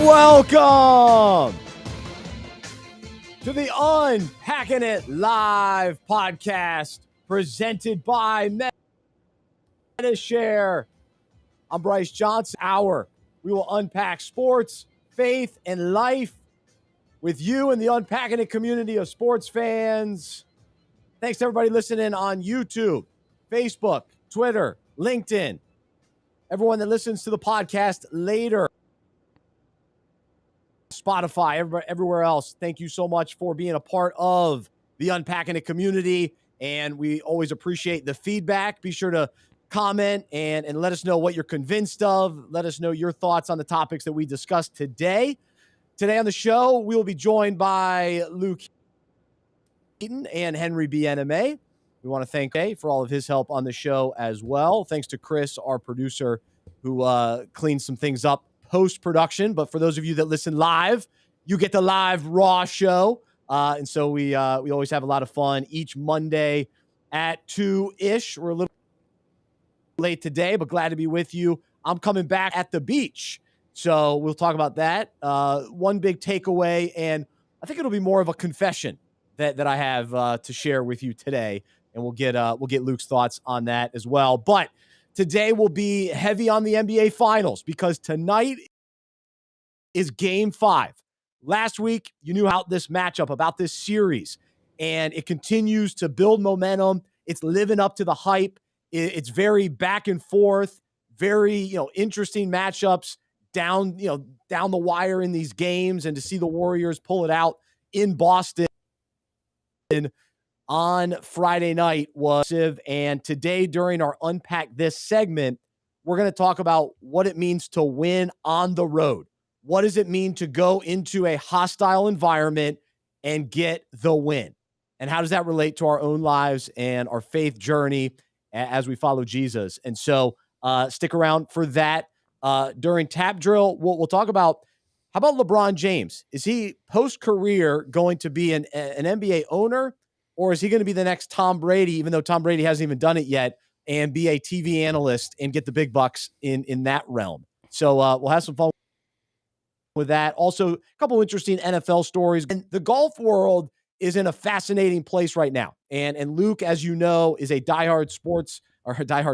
Welcome to the Unpacking It Live podcast presented by Medi-Share. I'm Bryce Johnson. We will unpack sports, faith, and life with you and the Unpacking It community of sports fans. Thanks to everybody listening on YouTube, Facebook, Twitter, LinkedIn, everyone that listens to the podcast later, Spotify, everywhere else. Thank you so much for being a part of the Unpacking It community, and we always appreciate the feedback. Be sure to comment and let us know what you're convinced of. Let us know your thoughts on the topics that we discussed today. Today on the show, we will be joined by Luke Eaton and Henry BNMA. We want to thank Jay for all of his help on the show as well. Thanks to Chris, our producer, who cleaned some things up post-production. But for those of you that listen live, you get the live raw show. And so we always have a lot of fun each Monday at 2-ish. We're a little late today, but glad to be with you. I'm coming back at the beach, so we'll talk about that. One big takeaway, and I think it'll be more of a confession that I have to share with you today, and we'll get Luke's thoughts on that as well. But today will be heavy on the NBA Finals because tonight is Game 5. Last week, you knew about this matchup, about this series, and it continues to build momentum. It's living up to the hype. It's very back and forth, very interesting matchups down the wire in these games, and to see the Warriors pull it out in Boston on Friday night was massive. And today, during our Unpack This segment, we're going to talk about what it means to win on the road. What does it mean to go into a hostile environment and get the win? And how does that relate to our own lives and our faith journey as we follow Jesus? And so stick around for that. During Tap Drill, we'll talk about, how about LeBron James? Is he post-career going to be an NBA owner, or is he going to be the next Tom Brady, even though Tom Brady hasn't even done it yet, and be a TV analyst and get the big bucks in that realm? So we'll have some fun with that. Also, a couple interesting NFL stories. And the golf world is in a fascinating place right now. And Luke, as you know, is a diehard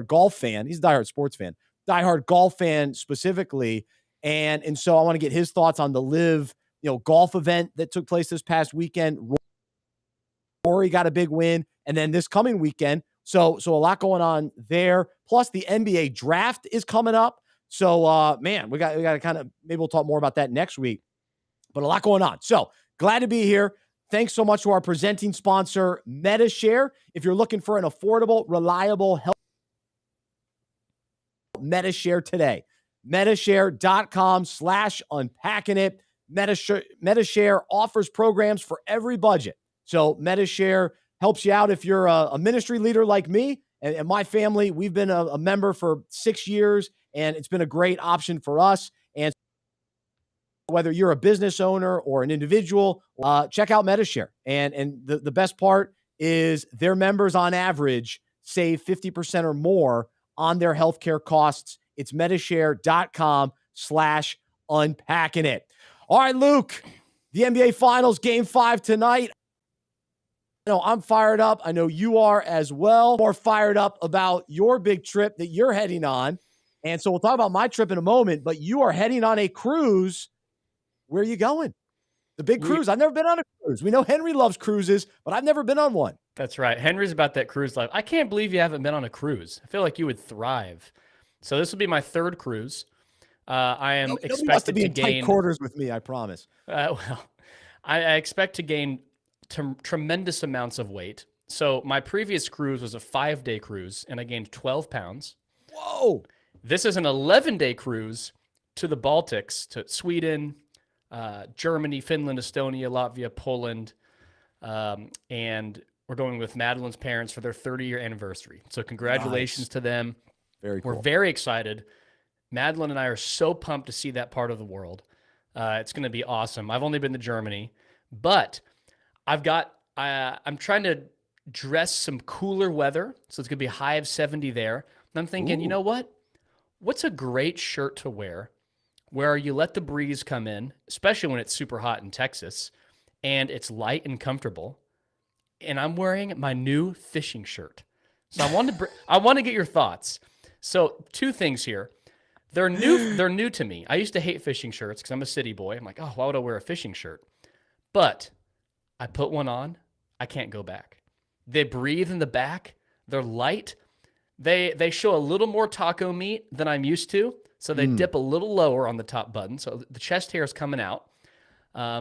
golf fan. He's a diehard sports fan, diehard golf fan specifically. And so I want to get his thoughts on the live, golf event that took place this past weekend. Rory got a big win, and then this coming weekend. So a lot going on there. Plus the NBA draft is coming up. So man, we got to kind of, maybe we'll talk more about that next week, but a lot going on. So glad to be here. Thanks so much to our presenting sponsor, Medi-Share. If you're looking for an affordable, reliable health, Medi-Share today. Medishare.com/unpackingit. Medi-Share offers programs for every budget. So Medi-Share helps you out if you're a ministry leader like me and my family. We've been a member for 6 years, and it's been a great option for us. And whether you're a business owner or an individual, check out Medi-Share. And the best part is their members on average save 50% or more on their healthcare costs. It's Medishare.com/unpackingit. All right, Luke, the NBA Finals, Game 5 tonight. I'm fired up. I know you are as well. More fired up about your big trip that you're heading on. And so we'll talk about my trip in a moment, but you are heading on a cruise. Where are you going? The big cruise. I've never been on a cruise. We know Henry loves cruises, but I've never been on one. That's right. Henry's about that cruise life. I can't believe you haven't been on a cruise. I feel like you would thrive. So this will be my third cruise. I am expected to be in tight quarters with me, I promise. Well, I expect to gain tremendous amounts of weight. So my previous cruise was a 5-day cruise, and I gained 12 pounds. Whoa! This is an 11-day cruise to the Baltics, to Sweden, Germany, Finland, Estonia, Latvia, Poland, and we're going with Madeline's parents for their 30-year anniversary. So congratulations to them. Very cool. We're very excited. Madeline and I are so pumped to see that part of the world. It's going to be awesome. I've only been to Germany, but I'm trying to dress some cooler weather. So it's going to be a high of 70 there. And I'm thinking, you know what? What's a great shirt to wear where you let the breeze come in, especially when it's super hot in Texas, and it's light and comfortable. And I'm wearing my new fishing shirt. So I want to get your thoughts. So 2 things here. They're new to me. I used to hate fishing shirts because I'm a city boy. I'm like, oh, why would I wear a fishing shirt? But I put one on, I can't go back. They breathe in the back. They're light. They show a little more taco meat than I'm used to. So they dip a little lower on the top button. So the chest hair is coming out,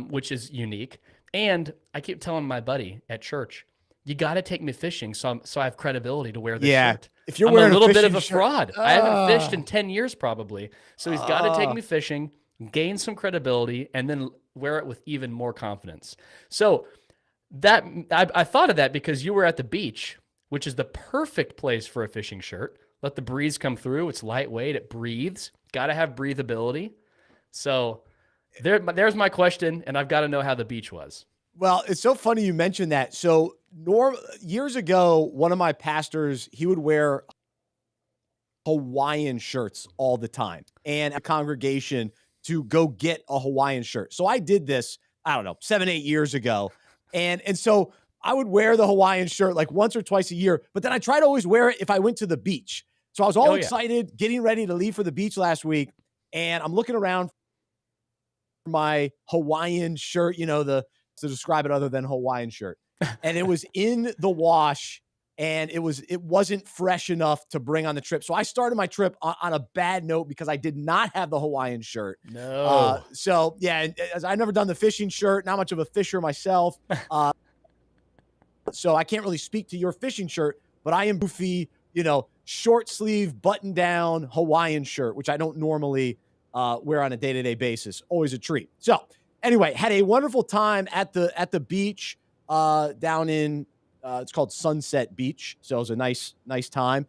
which is unique. And I keep telling my buddy at church, you got to take me fishing so I have credibility to wear this shirt. If you're I'm wearing a little bit fishing of a shirt, fraud. I haven't fished in 10 years probably. So he's got to take me fishing, gain some credibility, and then wear it with even more confidence. So that I thought of that because you were at the beach, which is the perfect place for a fishing shirt. Let the breeze come through. It's lightweight. It breathes. Got to have breathability. So there's my question, and I've got to know how the beach was. Well, it's so funny you mentioned that. So years ago, one of my pastors, he would wear Hawaiian shirts all the time, and a congregation to go get a Hawaiian shirt. So I did this, I don't know, 7, 8 years ago. And so I would wear the Hawaiian shirt like once or twice a year, but then I try to always wear it if I went to the beach. So I was all excited, getting ready to leave for the beach last week. And I'm looking around for my Hawaiian shirt, to describe it other than Hawaiian shirt. And it was in the wash, and it wasn't fresh enough to bring on the trip. So I started my trip on a bad note because I did not have the Hawaiian shirt. No. So yeah, as I've never done the fishing shirt, not much of a fisher myself. So I can't really speak to your fishing shirt, but I am goofy, short sleeve, button down Hawaiian shirt, which I don't normally wear on a day-to-day basis. Always a treat. So anyway, had a wonderful time at the beach down in it's called Sunset Beach. So it was a nice time.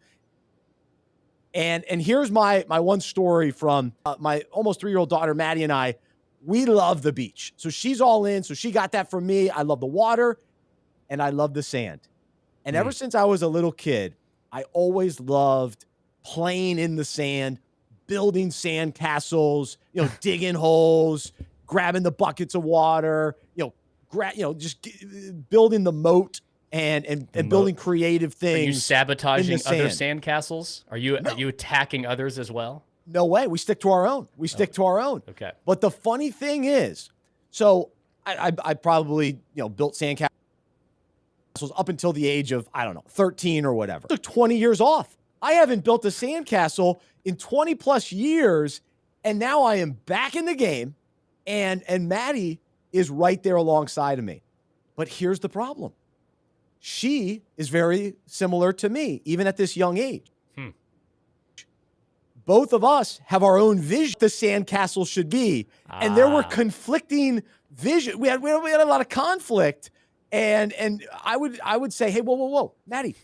And here's my one story from my almost 3-year-old daughter, Maddie, and I. We love the beach. So she's all in. So she got that from me. I love the water and I love the sand. And ever since I was a little kid, I always loved playing in the sand, building sand castles, digging holes, grabbing the buckets of water, just building the moat and building creative things. Are you sabotaging other sand castles? Are you attacking others as well? No way. We stick to our own. Okay. But the funny thing is, so I probably, built sand castles up until the age of, 13 or whatever. I took 20 years off. I haven't built a sandcastle in 20 plus years. And now I am back in the game. And Maddie is right there alongside of me. But here's the problem. She is very similar to me, even at this young age. Both of us have our own vision the sandcastle should be. And there were conflicting vision. We had a lot of conflict. And I would say, hey, whoa, Maddie,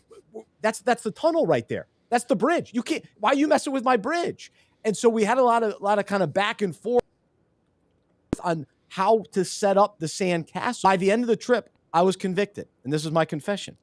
that's the tunnel right there. That's the bridge. You can't. Why are you messing with my bridge? And so we had a lot of kind of back and forth on how to set up the sandcastle. By the end of the trip, I was convicted, and this is my confession.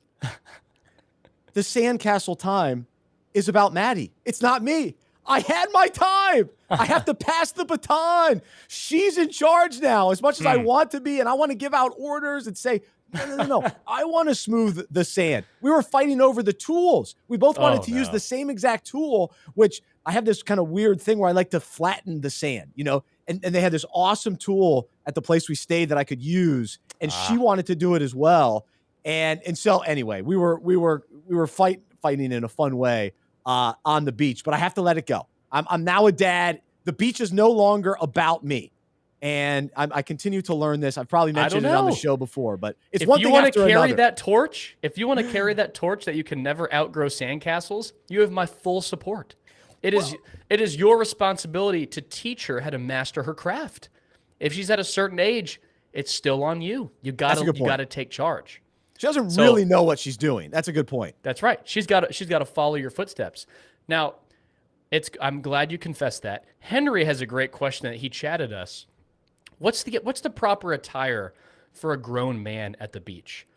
The sandcastle time is about Maddie. It's not me. I had my time. I have to pass the baton. She's in charge now, as much as I want to be, and I want to give out orders and say, no. I want to smooth the sand. We were fighting over the tools. We both wanted to use the same exact tool, which I have this kind of weird thing where I like to flatten the sand, and they had this awesome tool at the place we stayed that I could use, and she wanted to do it as well. And so anyway, we were fighting in a fun way on the beach, but I have to let it go. I'm now a dad. The beach is no longer about me. And I continue to learn this. I've probably mentioned it on the show before, but it's one thing after another. If you want to carry that torch, that you can never outgrow sandcastles, you have my full support. It is your responsibility to teach her how to master her craft. If she's at a certain age, it's still on you. You got to take charge. She doesn't really know what she's doing. That's a good point. That's right. She's got to follow your footsteps. Now, I'm glad you confessed that. Henry has a great question that he chatted us. What's the proper attire for a grown man at the beach?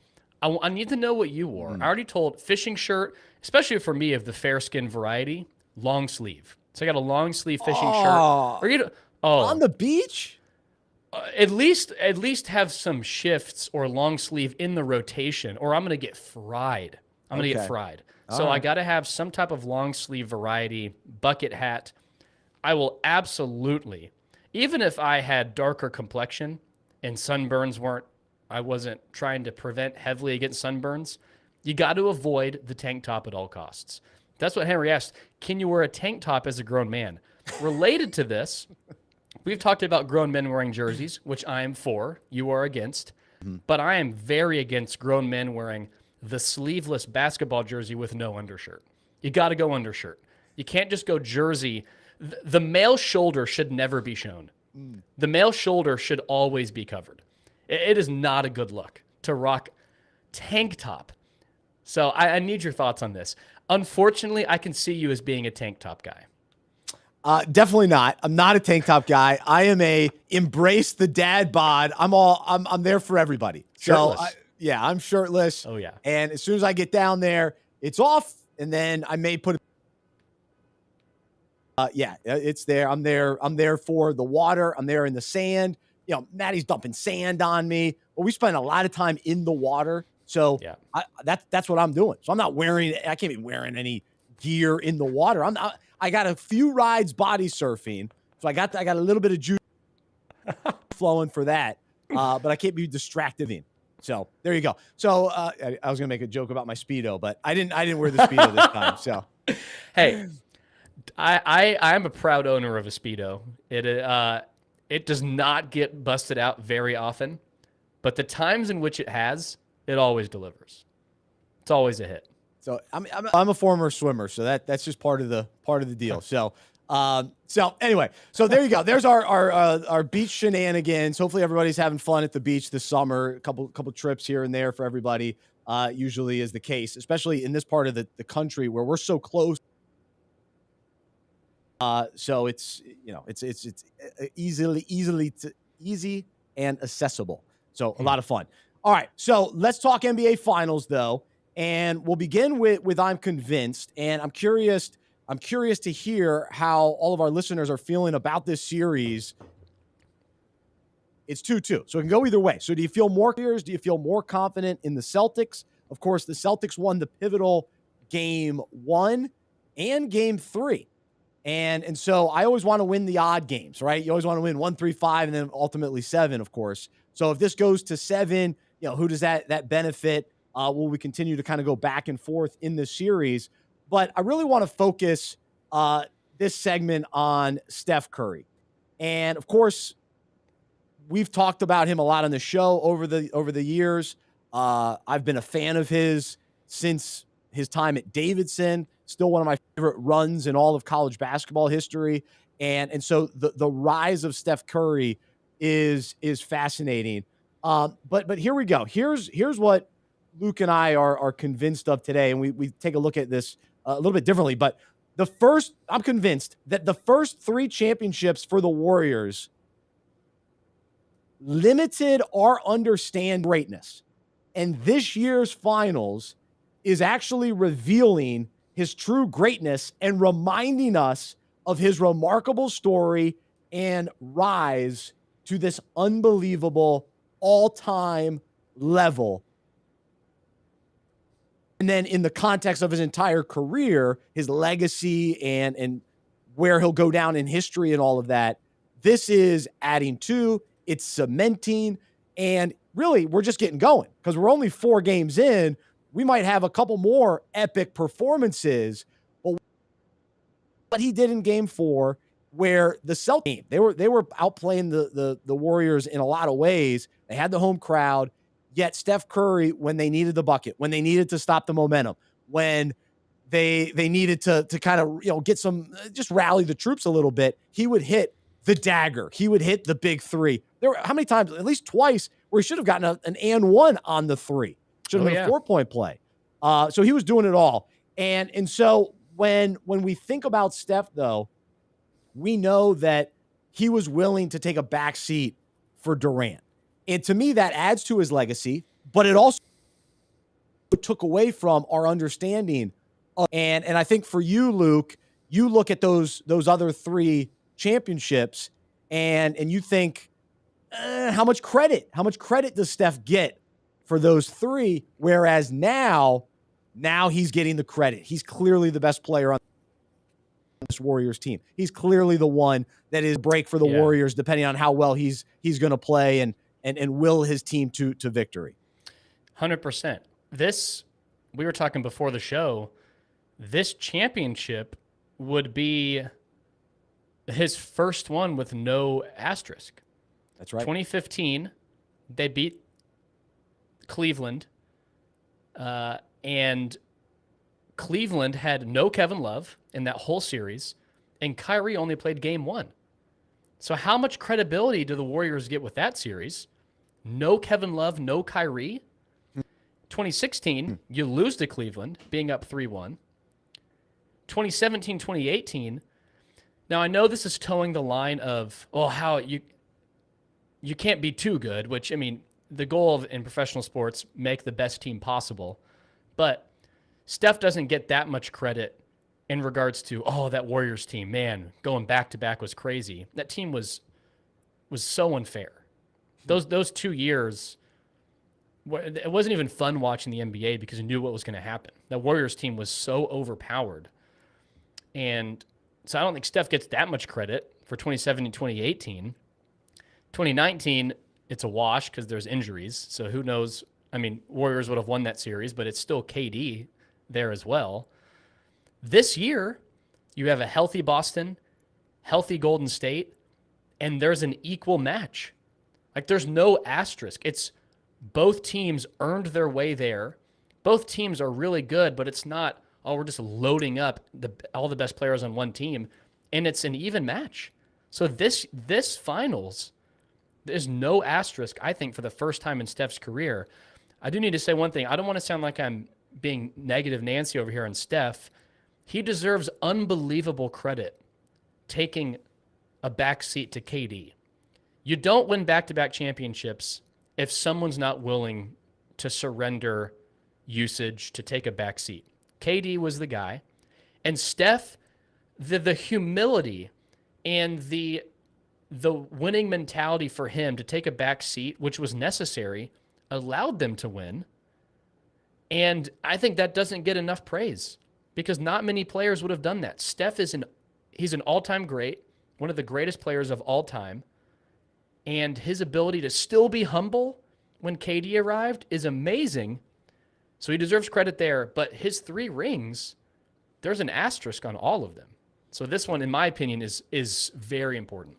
I need to know what you wore. I already told fishing shirt, especially for me of the fair skin variety, long sleeve. So I got a long sleeve fishing shirt. Or On Oh, the beach? at least have some shifts or long sleeve in the rotation, or I'm gonna get fried. I'm gonna get Okay. fried. All So I right. got to have some type of long sleeve variety, bucket hat. I will absolutely, even if I had darker complexion and sunburns weren't, I wasn't trying to prevent heavily against sunburns, you got to avoid the tank top at all costs. That's what Henry asked. Can you wear a tank top as a grown man? Related to this, we've talked about grown men wearing jerseys, which I am for. You are against. Mhm. But I am very against grown men wearing the sleeveless basketball jersey with no undershirt. You got to go undershirt. You can't just go jersey. The male shoulder should never be shown. Mm. The male shoulder should always be covered. It is not a good look to rock tank top. So I need your thoughts on this. Unfortunately, I can see you as being a tank top guy. Definitely not. I'm not a tank top guy. I am a embrace the dad bod. I'm there for everybody. Shirtless. Yeah, I'm shirtless. Oh, yeah. And as soon as I get down there, it's off. And then I may put yeah, it's there. I'm there. I'm there for the water. I'm there in the sand. You know, Maddie's dumping sand on me. But we spend a lot of time in the water. So Yeah. that's what I'm doing. So I'm not wearing, I can't be wearing any gear in the water. I got a few rides body surfing. So I got a little bit of juice flowing for that. But I can't be distracted in. So there you go. So I was gonna make a joke about my Speedo, but I didn't wear the Speedo this time. So Hey, I'm a proud owner of a Speedo. It does not get busted out very often, but the times in which it has, it always delivers. It's always a hit. So I'm a former swimmer, so that's just part of the deal. So anyway, so there you go. There's our beach shenanigans. Hopefully everybody's having fun at the beach this summer. A couple trips here and there for everybody. Usually is the case, especially in this part of the country where we're so close. So it's easy and accessible. So a lot of fun. All right, so let's talk NBA Finals though, and we'll begin with I'm convinced, and I'm curious to hear how all of our listeners are feeling about this series. It's 2-2, so it can go either way. So do you feel more clear? Do you feel more confident in the Celtics? Of course, the Celtics won the pivotal game 1 and game 3. And so I always want to win the odd games, right? You always want to win 1, 3, 5, and then ultimately 7, of course. So if this goes to 7, who does that benefit? Will we continue to kind of go back and forth in this series? But I really want to focus this segment on Steph Curry. And of course, we've talked about him a lot on the show over the years. I've been a fan of his since his time at Davidson. Still one of my favorite runs in all of college basketball history. And so the rise of Steph Curry is fascinating. But here we go. Here's what Luke and I are convinced of today. And we take a look at this a little bit differently. But I'm convinced that the first 3 championships for the Warriors limited our understand greatness. And this year's finals is actually revealing his true greatness and reminding us of his remarkable story and rise to this unbelievable all-time level. And then in the context of his entire career, his legacy and where he'll go down in history and all of that, this is adding to, it's cementing, and really we're just getting going because we're only 4 games in. We might have a couple more epic performances, but what he did in game 4, where the Celtics, they were outplaying the Warriors in a lot of ways. They had the home crowd, yet Steph Curry, when they needed the bucket, when they needed to stop the momentum, when they needed to kind of get some, just rally the troops a little bit, he would hit the dagger. He would hit the big 3. There were how many times? At least twice where he should have gotten an and 1 on the 3. Should have been a 4-point play. So he was doing it all. And so when we think about Steph, though, we know that he was willing to take a back seat for Durant. And to me, that adds to his legacy, but it also took away from our understanding. And I think for you, Luke, you look at those other 3 championships, and you think, how much credit does Steph get for those three? Whereas now he's getting the credit. He's clearly the best player on this Warriors team. He's clearly the one that is break for the Warriors, depending on how well he's going to play and will his team to victory. 100%. This, we were talking before the show, this championship would be his first one with no asterisk. That's right. 2015, they beat Cleveland, and Cleveland had no Kevin Love in that whole series, and Kyrie only played game one. So how much credibility do the Warriors get with that series? No Kevin Love, no Kyrie. 2016, you lose to Cleveland, being up 3-1. 2017, 2018. Now, I know this is towing the line of, how you can't be too good, which, I mean, the goal in professional sports, make the best team possible. But Steph doesn't get that much credit in regards to, that Warriors team, man, going back-to-back was crazy. That team was so unfair. Those 2 years, it wasn't even fun watching the NBA because you knew what was going to happen. That Warriors team was so overpowered. And so I don't think Steph gets that much credit for 2017, 2018. 2019, it's a wash because there's injuries. So who knows? I mean, Warriors would have won that series, but it's still KD there as well. This year, you have a healthy Boston, healthy Golden State, and there's an equal match. Like, there's no asterisk. It's both teams earned their way there. Both teams are really good, but it's not, we're just loading up all the best players on one team, and it's an even match. So this finals, there's no asterisk, I think, for the first time in Steph's career. I do need to say one thing. I don't want to sound like I'm being negative Nancy over here on Steph. He deserves unbelievable credit taking a back seat to KD. You don't win back-to-back championships if someone's not willing to surrender usage to take a back seat. KD was the guy. And Steph, the humility and the winning mentality for him to take a back seat, which was necessary, allowed them to win. And I think that doesn't get enough praise because not many players would have done that. Steph he's an all-time great, one of the greatest players of all time. And his ability to still be humble when KD arrived is amazing. So he deserves credit there. But his 3 rings, there's an asterisk on all of them. So this one, in my opinion, is very important.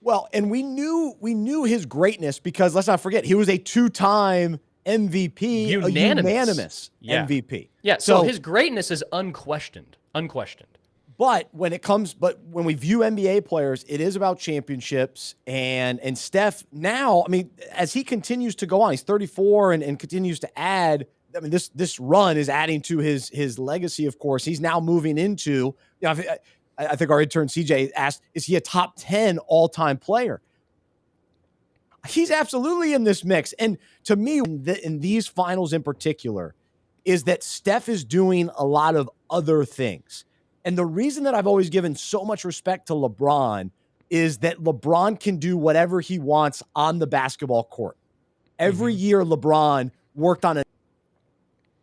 Well, and we knew his greatness because let's not forget, he was a 2-time MVP, unanimous MVP. Yeah, so his greatness is unquestioned. But when we view NBA players, it is about championships. And Steph now, I mean, as he continues to go on, he's 34 and continues to add. I mean, this run is adding to his legacy. Of course, he's now moving into. I think our intern CJ asked, is he a top 10 all-time player? He's absolutely in this mix. And to me, in these finals in particular, is that Steph is doing a lot of other things. And the reason that I've always given so much respect to LeBron is that LeBron can do whatever he wants on the basketball court. Every year, LeBron worked on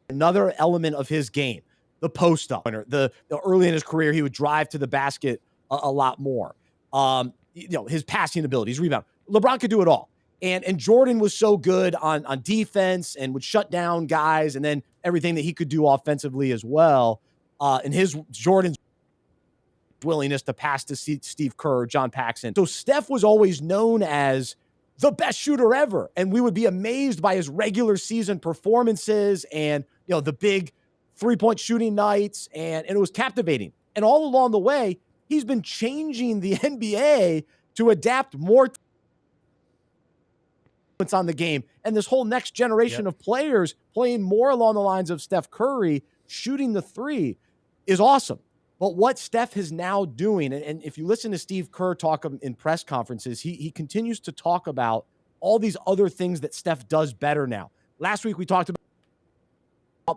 another element of his game, the post-up. The early in his career, he would drive to the basket a lot more. His passing ability, his rebound. LeBron could do it all. And Jordan was so good on defense and would shut down guys, and then everything that he could do offensively as well. And Jordan's willingness to pass to Steve Kerr, John Paxson. So Steph was always known as the best shooter ever. And we would be amazed by his regular season performances and, the big 3-point shooting nights. And it was captivating. And all along the way, he's been changing the NBA to adapt more on the game. And this whole next generation of players playing more along the lines of Steph Curry, shooting the 3 is awesome. But what Steph is now doing, and if you listen to Steve Kerr talk in press conferences, he continues to talk about all these other things that Steph does better now. Last week, we talked about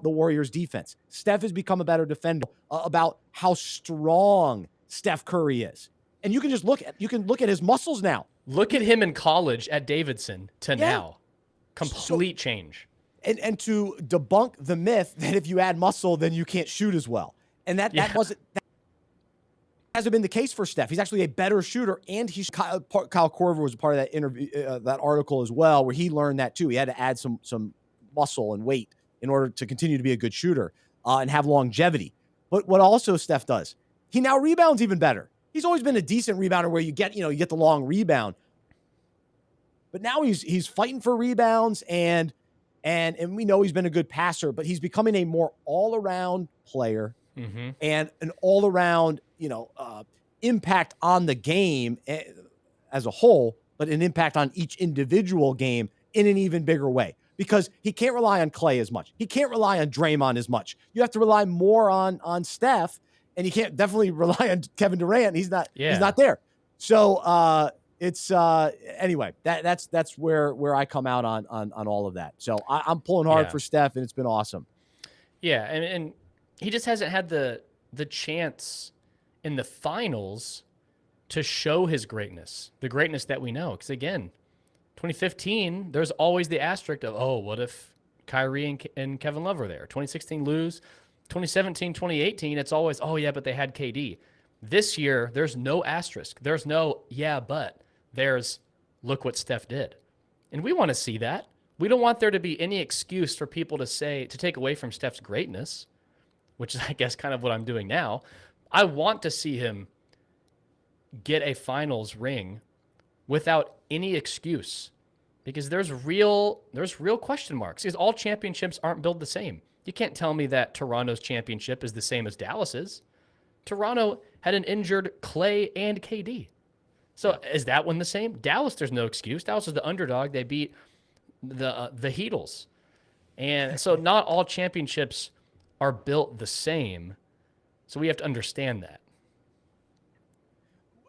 the Warriors defense. Steph has become a better defender, about how strong Steph Curry is. And you can just look at his muscles now. Look at him in college at Davidson to now. Complete change. And to debunk the myth that if you add muscle, then you can't shoot as well. And that hasn't been the case for Steph. He's actually a better shooter, and Kyle Korver was a part of that interview, that article as well, where he learned that too. He had to add some muscle and weight in order to continue to be a good shooter and have longevity. But what also Steph does, he now rebounds even better. He's always been a decent rebounder where you get the long rebound. But now he's fighting for rebounds and we know he's been a good passer, but he's becoming a more all-around player and an all-around, impact on the game as a whole, but an impact on each individual game in an even bigger way. Because he can't rely on Clay as much. He can't rely on Draymond as much. You have to rely more on Steph, and you can't definitely rely on Kevin Durant. He's not there. So it's anyway, that's where I come out on all of that. So I'm pulling hard for Steph, and it's been awesome. Yeah, and he just hasn't had the chance in the finals to show his greatness, the greatness that we know. Because again, 2015, there's always the asterisk of, oh, what if Kyrie and Kevin Love were there? 2016 lose. 2017, 2018, it's always, oh yeah, but they had KD. This year, there's no asterisk. There's no, yeah, but. There's, look what Steph did. And we want to see that. We don't want there to be any excuse for people to take away from Steph's greatness, which is, I guess, kind of what I'm doing now. I want to see him get a finals ring without any excuse, because there's real question marks, because all championships aren't built the same. You can't tell me that Toronto's championship is the same as Dallas's. Toronto had an injured Clay and KD. So is that one the same? Dallas, there's no excuse. Dallas is the underdog. They beat the Heatles. And so not all championships are built the same. So we have to understand that.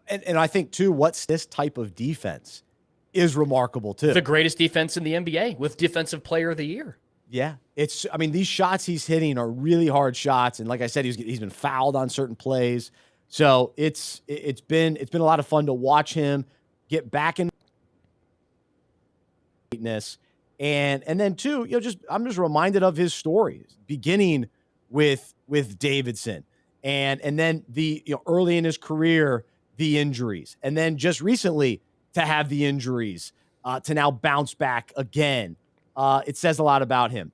And I think, too, what's this type of defense is remarkable, too. The greatest defense in the NBA with Defensive Player of the Year. Yeah. These shots he's hitting are really hard shots. And like I said, he's been fouled on certain plays. So it's been a lot of fun to watch him get back in greatness. And then too, I'm just reminded of his stories, beginning with Davidson and then early in his career, the injuries, and then just recently to have the injuries, to now bounce back again. It says a lot about him.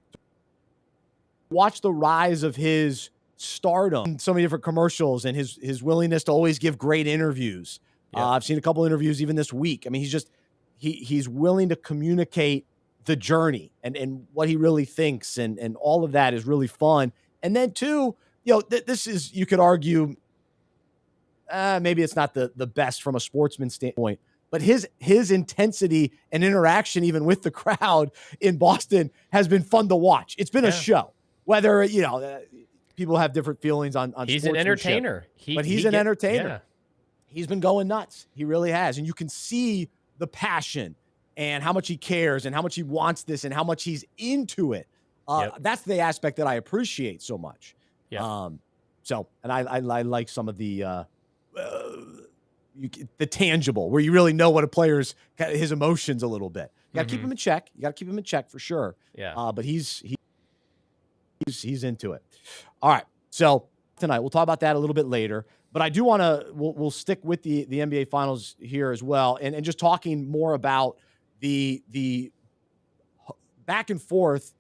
Watch the rise of his stardom, so many different commercials, and his willingness to always give great interviews. I've seen a couple interviews even this week. I mean, he's willing to communicate the journey and what he really thinks, and all of that is really fun. And then too, this is, you could argue, maybe it's not the best from a sportsman standpoint, but his intensity and interaction even with the crowd in Boston has been fun to watch. It's been a show. Whether people have different feelings on he's an entertainer. He's an entertainer. Yeah. He's been going nuts. He really has. And you can see the passion and how much he cares and how much he wants this and how much he's into it. That's the aspect that I appreciate so much. Yeah. And I like some of the tangible, where you really know what a player's his emotions a little bit. You got to keep him in check. You got to keep him in check for sure. Yeah. But he's into it. All right. So tonight we'll talk about that a little bit later, but I do want to, we'll stick with the NBA finals here as well. And just talking more about the back and forth,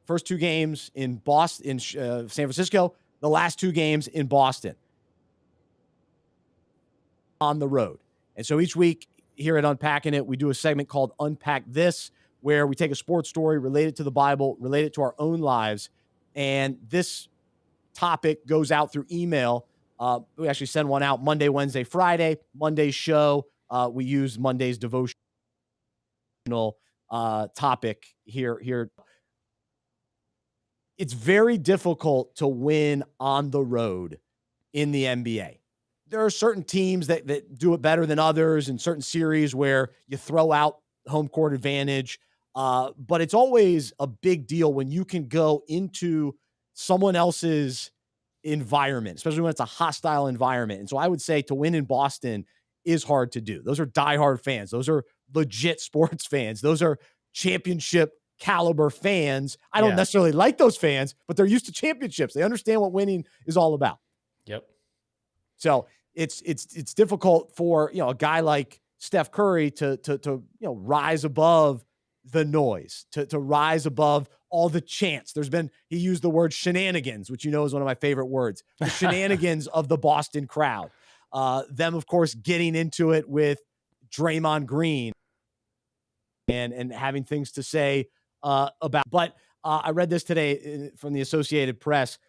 first two games in Boston, in San Francisco, the last two games in Boston on the road. And so each week here at Unpacking It, we do a segment called Unpack This, where we take a sports story related to the Bible, related to our own lives. And this topic goes out through email. We actually send one out Monday, Wednesday, Friday. Monday's show, we use Monday's devotional topic here. It's very difficult to win on the road in the NBA. There are certain teams that do it better than others, in certain series where you throw out home court advantage. But it's always a big deal when you can go into someone else's environment, especially when it's a hostile environment. And so I would say to win in Boston is hard to do. Those are diehard fans. Those are legit sports fans. Those are championship caliber fans. I don't necessarily like those fans, but they're used to championships. They understand what winning is all about. Yep. So it's difficult for, a guy like Steph Curry to rise above the noise, to rise above all the chants. He used the word shenanigans, which is one of my favorite words, the shenanigans of the Boston crowd. Them, of course, getting into it with Draymond Green and having things to say about. But I read this today from the Associated Press.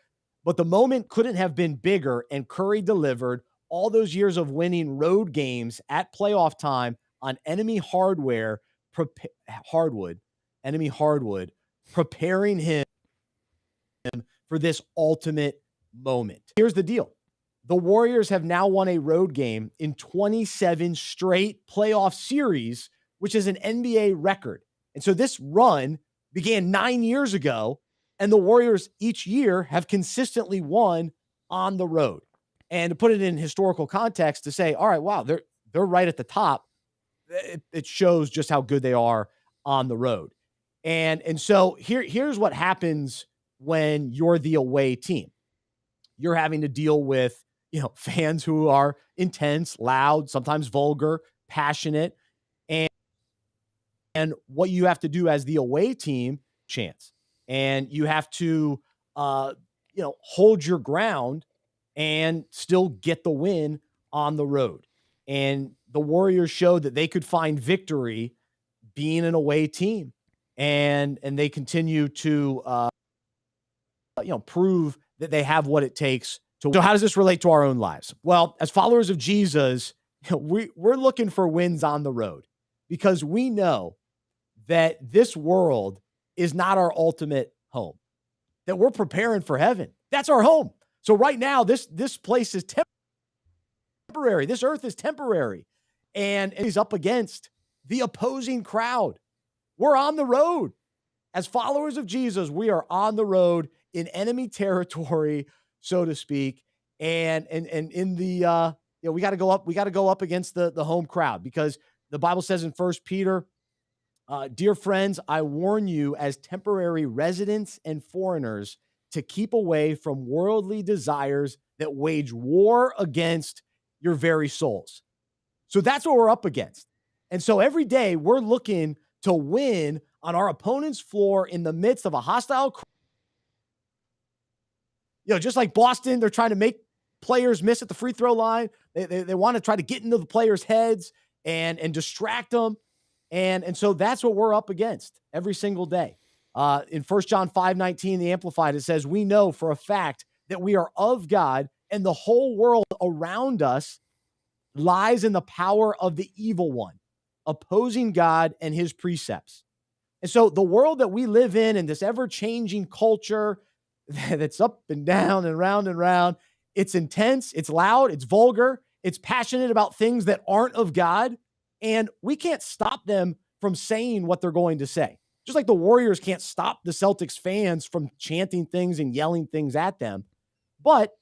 But the moment couldn't have been bigger, and Curry delivered all those years of winning road games at playoff time on enemy hardwood, preparing him for this ultimate moment. Here's the deal. The Warriors have now won a road game in 27 straight playoff series, which is an NBA record. And so this run began 9 years ago, and the Warriors each year have consistently won on the road. And to put it in historical context, to say, all right, wow, they're right at the top, it shows just how good they are on the road. And so here's what happens when you're the away team. You're having to deal with, fans who are intense, loud, sometimes vulgar, passionate. And what you have to do as the away team, chance. And you have to, hold your ground and still get the win on the road. And the Warriors showed that they could find victory being an away team. And they continue to, prove that they have what it takes to. So how does this relate to our own lives? Well, as followers of Jesus, we're looking for wins on the road because we know that this world is not our ultimate home, that we're preparing for heaven. That's our home. So right now, this place is temporary. This earth is temporary. And he's up against the opposing crowd. We're on the road. As followers of Jesus, we are on the road in enemy territory, so to speak. And in the, we got to go up. We got to go up against the home crowd because the Bible says in 1 Peter, dear friends, I warn you as temporary residents and foreigners to keep away from worldly desires that wage war against your very souls. So that's what we're up against. And so every day we're looking to win on our opponent's floor in the midst of a hostile crowd. Just like Boston, they're trying to make players miss at the free throw line. They want to try to get into the players' heads and distract them. And so that's what we're up against every single day. In 1 John 5:19, the Amplified, it says, we know for a fact that we are of God and the whole world around us lies in the power of the evil one, opposing God and his precepts. And so the world that we live in this ever-changing culture that's up and down and round and round, it's intense, it's loud, it's vulgar, it's passionate about things that aren't of God. And we can't stop them from saying what they're going to say. Just like the Warriors can't stop the Celtics fans from chanting things and yelling things at them. But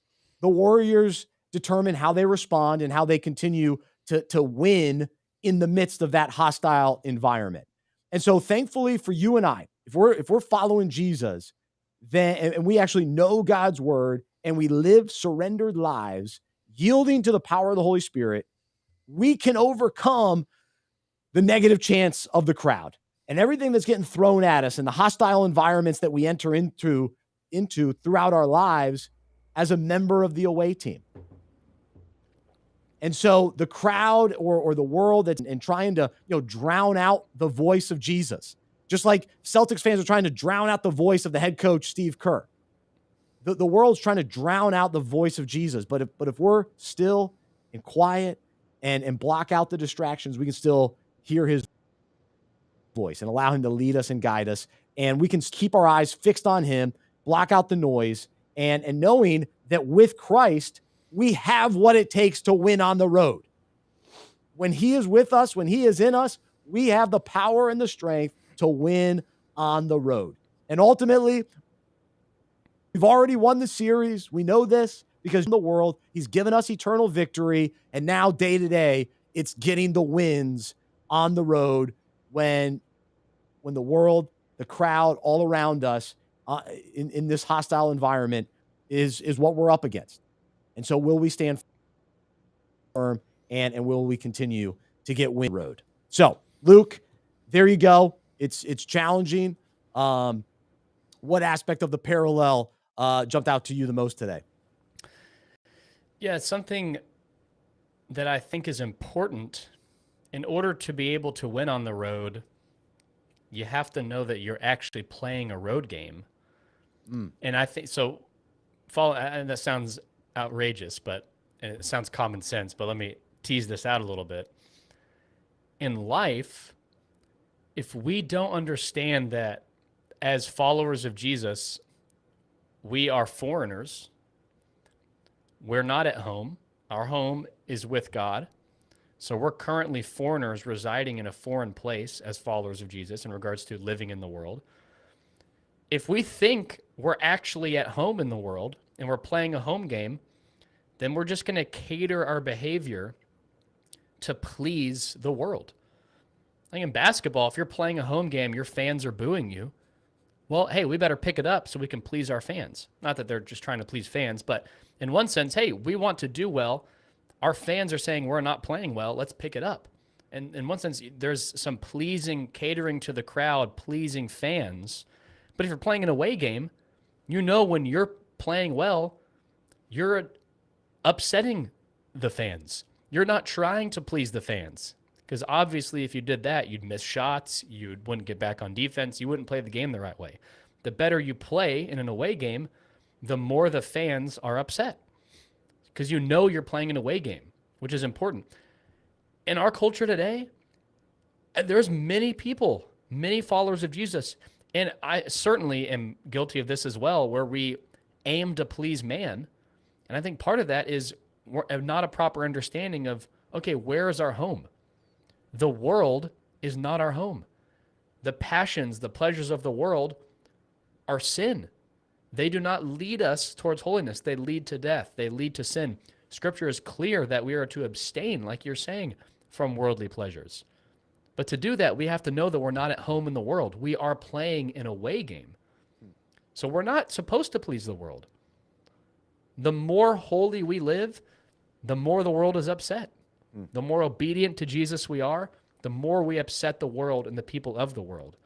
the Warriors determine how they respond and how they continue to win in the midst of that hostile environment. And so thankfully for you and I, if we're following Jesus, then and we actually know God's word and we live surrendered lives, yielding to the power of the Holy Spirit, we can overcome the negative chants of the crowd and everything that's getting thrown at us and the hostile environments that we enter into throughout our lives as a member of the away team. And so the crowd or the world that's and trying to drown out the voice of Jesus, just like Celtics fans are trying to drown out the voice of the head coach Steve Kerr. The world's trying to drown out the voice of Jesus, but if we're still and quiet and block out the distractions, we can still hear his voice and allow him to lead us and guide us. And we can keep our eyes fixed on him, block out the noise, and knowing that with Christ, we have what it takes to win on the road. When he is with us, when he is in us, we have the power and the strength to win on the road. And ultimately, we've already won the series. We know this because in the world, he's given us eternal victory. And now day to day, It's getting the wins on the road when the world, the crowd all around us in this hostile environment is what we're up against. And so will we stand firm and will we continue to get win road? So, Luke, there you go. It's challenging. What aspect of the parallel jumped out to you the most today? Yeah, it's something that I think is important. In order to be able to win on the road, you have to know that you're actually playing a road game. And I think so. And that sounds outrageous, but and it sounds common sense. But let me tease this out a little bit. In life, if we don't understand that as followers of Jesus, we are foreigners, we're not at home. Our home is with God. So we're currently foreigners residing in a foreign place as followers of Jesus in regards to living in the world. If we think we're actually at home in the world and we're playing a home game, then we're just going to cater our behavior to please the world. Like in basketball, if you're playing a home game, your fans are booing you. Well, hey, we better pick it up so we can please our fans. Not that they're just trying to please fans, but in one sense, hey, we want to do well. Our fans are saying we're not playing well. Let's pick it up. And in one sense, there's some pleasing, catering to the crowd, pleasing fans. But if you're playing an away game, you know when you're playing well, you're upsetting the fans. You're not trying to please the fans. Because obviously, if you did that, you'd miss shots, you wouldn't get back on defense, you wouldn't play the game the right way. The better you play in an away game, the more the fans are upset. Because you know you're playing an away game, which is important. In our culture today, there's many people, many followers of Jesus, and I certainly am guilty of this as well, where we aim to please man. And I think part of that is not a proper understanding of, okay, where is our home? The world is not our home. The passions, the pleasures of the world are sin. They do not lead us towards holiness. They lead to death. They lead to sin. Scripture is clear that we are to abstain, like you're saying, from worldly pleasures. But to do that, we have to know that we're not at home in the world. We are playing an away game. So we're not supposed to please the world. The more holy we live, the more the world is upset. The more obedient to Jesus we are, the more we upset the world and the people of the world.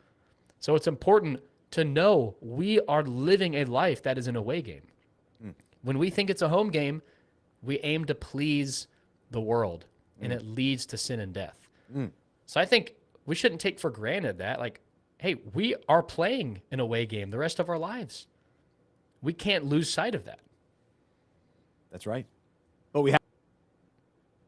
So it's important to know we are living a life that is an away game. When we think it's a home game, we aim to please the world, and it leads to sin and death. So I think we shouldn't take for granted that, like, hey, we are playing an away game the rest of our lives. We can't lose sight of that. That's right. But we have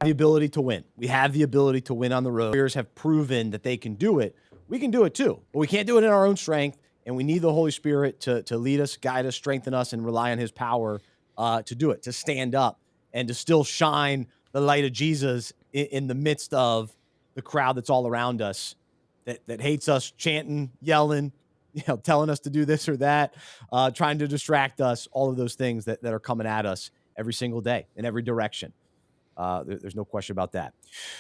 the ability to win. We have the ability to win on the road. Players have proven that they can do it. We can do it too, but we can't do it in our own strength, and we need the Holy Spirit to lead us, guide us, strengthen us, and rely on his power to do it, to stand up and to still shine the light of Jesus in the midst of the crowd that's all around us that hates us, chanting, yelling, telling us to do this or that, trying to distract us, all of those things that are coming at us every single day in every direction. There's no question about that.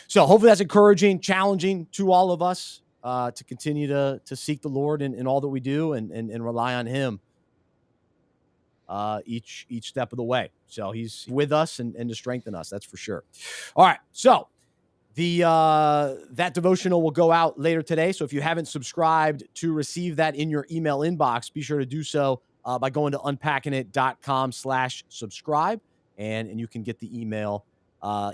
So hopefully that's encouraging, challenging to all of us to continue to seek the Lord in all that we do and rely on him each step of the way. So he's with us and to strengthen us. That's for sure. All right. So that devotional will go out later today. So if you haven't subscribed to receive that in your email inbox, be sure to do so by going to unpackingit.com/subscribe. And you can get the email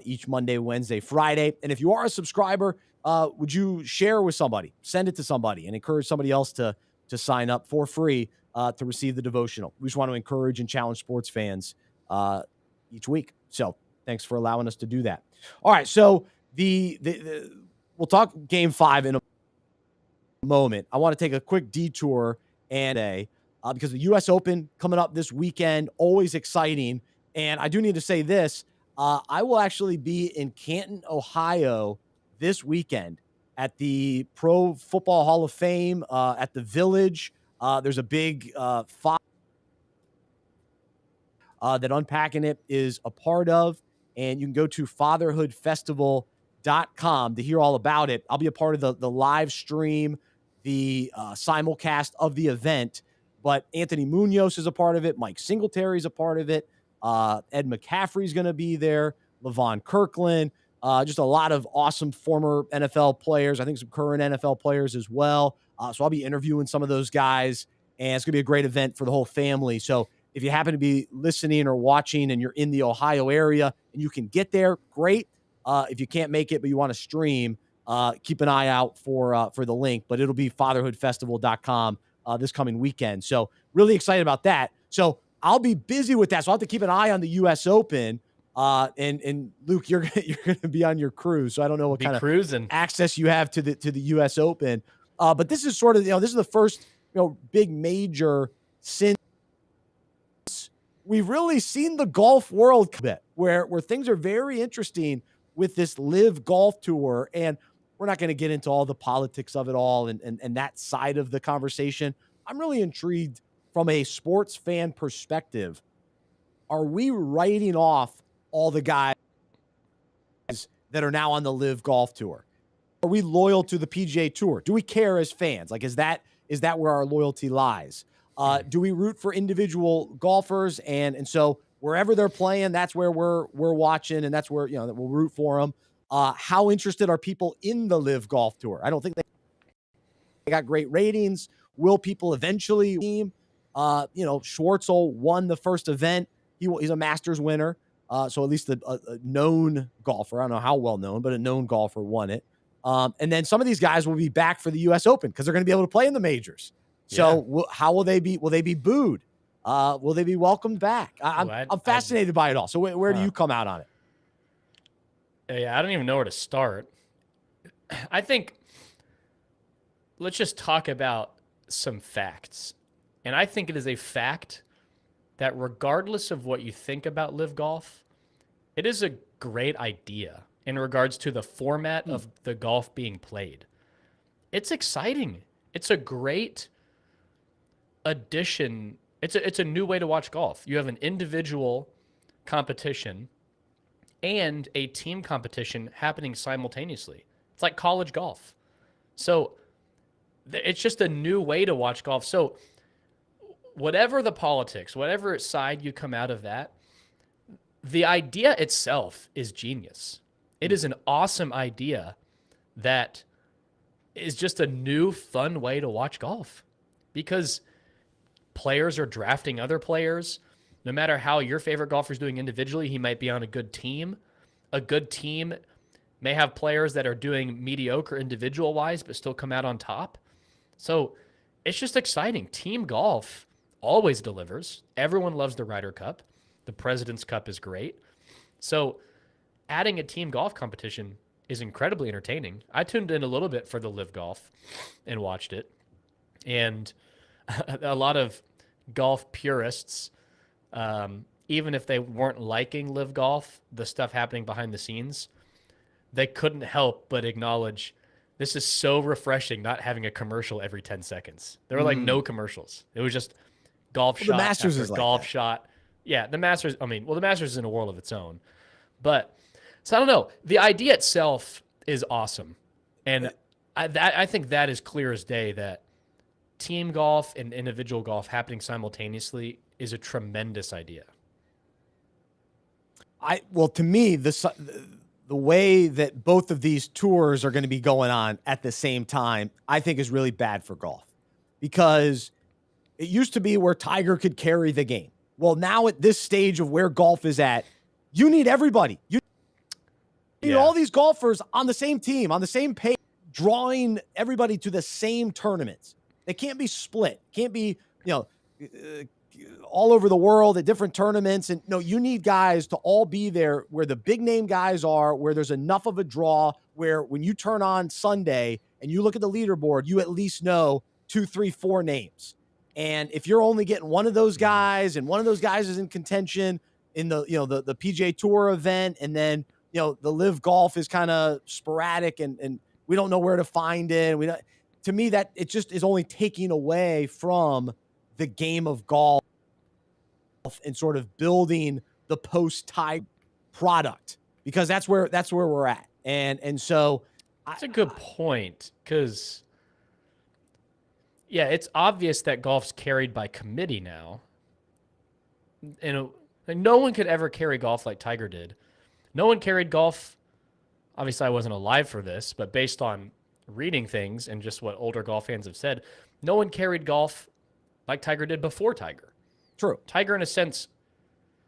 each Monday, Wednesday, Friday. And if you are a subscriber, would you share with somebody, send it to somebody, and encourage somebody else to sign up for free to receive the devotional? We just want to encourage and challenge sports fans each week. So thanks for allowing us to do that. All right. So we'll talk game 5 in a moment. I want to take a quick detour because the U.S. Open coming up this weekend, always exciting. And I do need to say this. I will actually be in Canton, Ohio this weekend at the Pro Football Hall of Fame at the Village. There's a big that Unpacking It is a part of, and you can go to fatherhoodfestival.com UNPACK.com to hear all about it. I'll be a part of the live stream, the simulcast of the event. But Anthony Munoz is a part of it. Mike Singletary is a part of it. Ed McCaffrey's going to be there. Levon Kirkland. Just a lot of awesome former NFL players. I think some current NFL players as well. So I'll be interviewing some of those guys, and it's going to be a great event for the whole family. So if you happen to be listening or watching and you're in the Ohio area and you can get there, great. If you can't make it but you want to stream, keep an eye out for the link. But it'll be fatherhoodfestival.com this coming weekend. So really excited about that. So I'll be busy with that. So I'll have to keep an eye on the U.S. Open. And Luke, you're going to be on your cruise. So I don't know what kind of access you have to the U.S. Open. But this is sort of, this is the first, big major since we've really seen the golf world where things are very interesting with this Live Golf Tour. And we're not going to get into all the politics of it all and that side of the conversation. I'm really intrigued from a sports fan perspective. Are we writing off all the guys that are now on the Live Golf Tour? Are we loyal to the PGA Tour? Do we care as fans? Like, is that where our loyalty lies? Do we root for individual golfers? And so wherever they're playing, that's where we're watching, and that's where, that we'll root for them. How interested are people in the Live Golf Tour? I don't think they got great ratings. Will people eventually team? Schwartzel won the first event. He's a Masters winner. So at least a known golfer, I don't know how well known, but a known golfer won it. And then some of these guys will be back for the U.S. Open because they're going to be able to play in the majors. So how will they be? Will they be booed? Will they be welcomed back? I'm fascinated by it all. So where do you come out on it? Yeah, I don't even know where to start. I think let's just talk about some facts. And I think it is a fact that regardless of what you think about Live Golf, it is a great idea in regards to the format of the golf being played. It's exciting. It's a great addition. It's a new way to watch golf. You have an individual competition and a team competition happening simultaneously. It's like college golf. So it's just a new way to watch golf. So whatever the politics, whatever side you come out of that, the idea itself is genius. It is an awesome idea that is just a new, fun way to watch golf because players are drafting other players. No matter how your favorite golfer is doing individually, he might be on a good team. A good team may have players that are doing mediocre individual-wise but still come out on top. So it's just exciting. Team golf always delivers. Everyone loves the Ryder Cup. The President's Cup is great. So adding a team golf competition is incredibly entertaining. I tuned in a little bit for the Live Golf and watched it. And a lot of golf purists, even if they weren't liking Live Golf, the stuff happening behind the scenes, they couldn't help but acknowledge this is so refreshing not having a commercial every 10 seconds. There were like no commercials. It was just golf shot the Masters after is like golf that. shot. Yeah, the Masters, the Masters is in a world of its own. But, so I don't know. The idea itself is awesome. And I think that is clear as day that team golf and individual golf happening simultaneously is a tremendous idea. To me, the way that both of these tours are going to be going on at the same time, I think is really bad for golf because it used to be where Tiger could carry the game. Well, now at this stage of where golf is at, you need everybody. You need all these golfers on the same team, on the same page, drawing everybody to the same tournaments. They can't be split. Can't be, all over the world at different tournaments. And no, you need guys to all be there where the big name guys are, where there's enough of a draw, where when you turn on Sunday and you look at the leaderboard, you at least know 2, 3, 4 names. And if you're only getting one of those guys and one of those guys is in contention in the PGA Tour event, and then, the Live Golf is kind of sporadic and we don't know where to find it. To me, that it just is only taking away from the game of golf and sort of building the post-Tiger product, because that's where we're at. And so That's a good point, because yeah, it's obvious that golf's carried by committee now. And like, no one could ever carry golf like Tiger did. No one carried golf. Obviously, I wasn't alive for this, but based on reading things and just what older golf fans have said, no one carried golf like Tiger did before Tiger. True. Tiger, in a sense,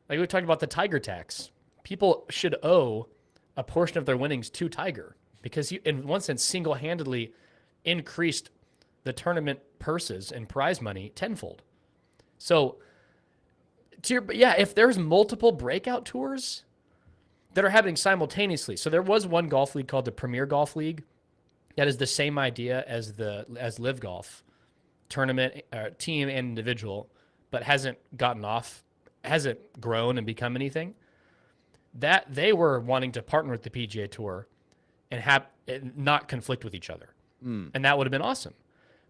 like we talked about the Tiger tax, people should owe a portion of their winnings to Tiger because he, in one sense, single-handedly increased the tournament purses and prize money tenfold. So, if there's multiple breakout tours that are happening simultaneously. So there was one golf league called the Premier Golf League that is the same idea as Live Golf tournament, team and individual, but hasn't grown and become anything. That they were wanting to partner with the PGA Tour and not conflict with each other. And that would have been awesome.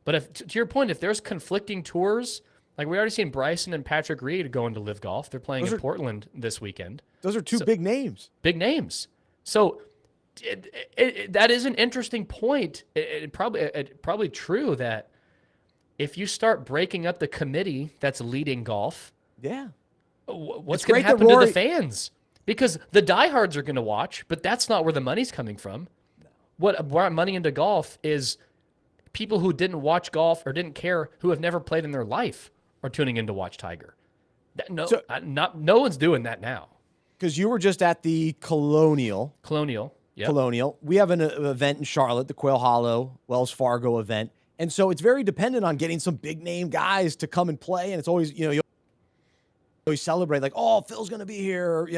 But if, to your point, if there's conflicting tours, like we already seen Bryson and Patrick Reed going to Live Golf. They're playing in Portland this weekend. Those are two big names. Big names. So that is an interesting point. It probably true that if you start breaking up the committee that's leading golf, what's going to happen to the fans? Because the diehards are going to watch, but that's not where the money's coming from. What brought money into golf is people who didn't watch golf or didn't care, who have never played in their life, are tuning in to watch Tiger. No one's doing that now. Because you were just at the Colonial. Yep. Colonial. We have an event in Charlotte, the Quail Hollow Wells Fargo event. And so it's very dependent on getting some big name guys to come and play. And it's always, you always celebrate like, oh, Phil's going to be here,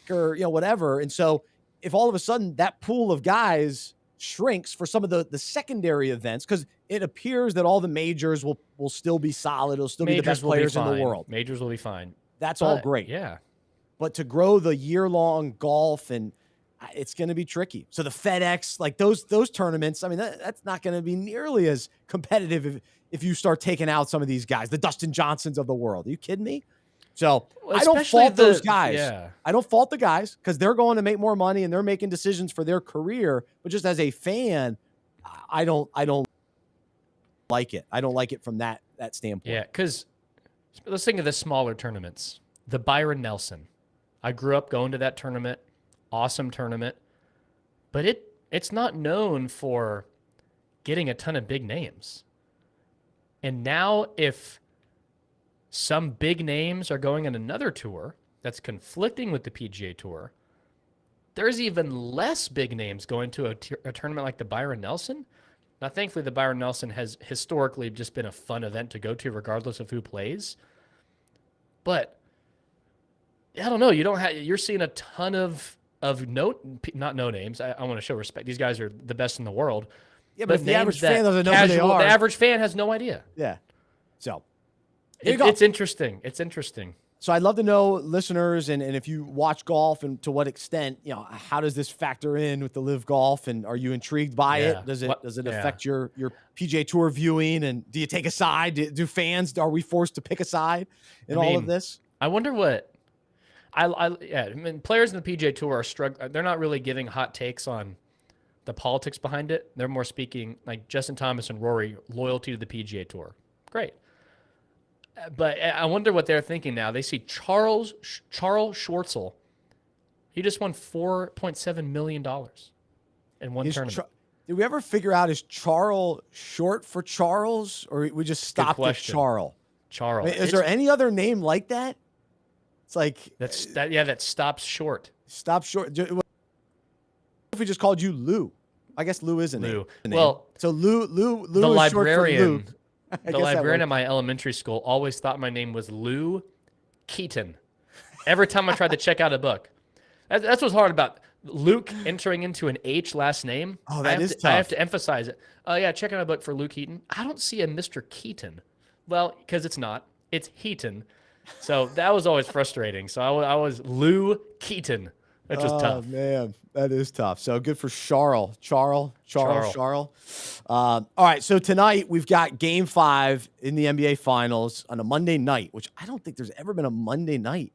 or whatever. And so if all of a sudden that pool of guys shrinks for some of the secondary events, because it appears that all the majors will still be solid. It'll still be the best players in the world. Majors will be fine. That's all great. Yeah. But to grow the year-long golf, and it's going to be tricky. So the FedEx, like those tournaments, I mean, that's not going to be nearly as competitive if you start taking out some of these guys, the Dustin Johnsons of the world. Are you kidding me? So I don't fault those guys. Yeah. I don't fault the guys because they're going to make more money and they're making decisions for their career. But just as a fan, I don't like it. I don't like it from that standpoint. Yeah, because let's think of the smaller tournaments. The Byron Nelson. I grew up going to that tournament. Awesome tournament. But it's not known for getting a ton of big names. And now if some big names are going on another tour that's conflicting with the PGA Tour, there's even less big names going to a tournament like the Byron Nelson. Now, thankfully, the Byron Nelson has historically just been a fun event to go to regardless of who plays. But I don't know. You're seeing a ton of not no names. I want to show respect. These guys are the best in the world. Yeah, but the average fan doesn't know who they are. The average fan has no idea. Yeah. So it's interesting. It's interesting. So I'd love to know, listeners, and if you watch golf, and to what extent, how does this factor in with the Live Golf, and are you intrigued by it? Does it affect your PGA Tour viewing, and do you take a side? Do fans, are we forced to pick a side in all of this? I wonder what players in the PGA Tour are struggling. They're not really giving hot takes on the politics behind it. They're more speaking like Justin Thomas and Rory, loyalty to the PGA Tour. Great. But I wonder what they're thinking now. They see Charles Schwartzel. He just won $4.7 million in one tournament. Did we ever figure out, is Charles short for Charles, or we just stopped at Charles? Charles. I mean, is there any other name like that? It's like that stops short. Stop short. What if we just called you Lou? I guess Lou isn't Lou. Name. Well, so Lou the is librarian. Short for Lou. The librarian at my elementary school always thought my name was Lou Keaton. Every time I tried to check out a book. That's what's hard about Luke entering into an H last name. Oh, that is tough. I have to emphasize it. Oh, yeah, check out a book for Lou Keaton. I don't see a Mr. Keaton. Well, because it's not. It's Heaton. So that was always frustrating. So I was Lou Keaton. Which was tough. Oh, man. That is tough. So good for Charles. All right. So tonight we've got Game 5 in the NBA Finals on a Monday night, which I don't think there's ever been a Monday night.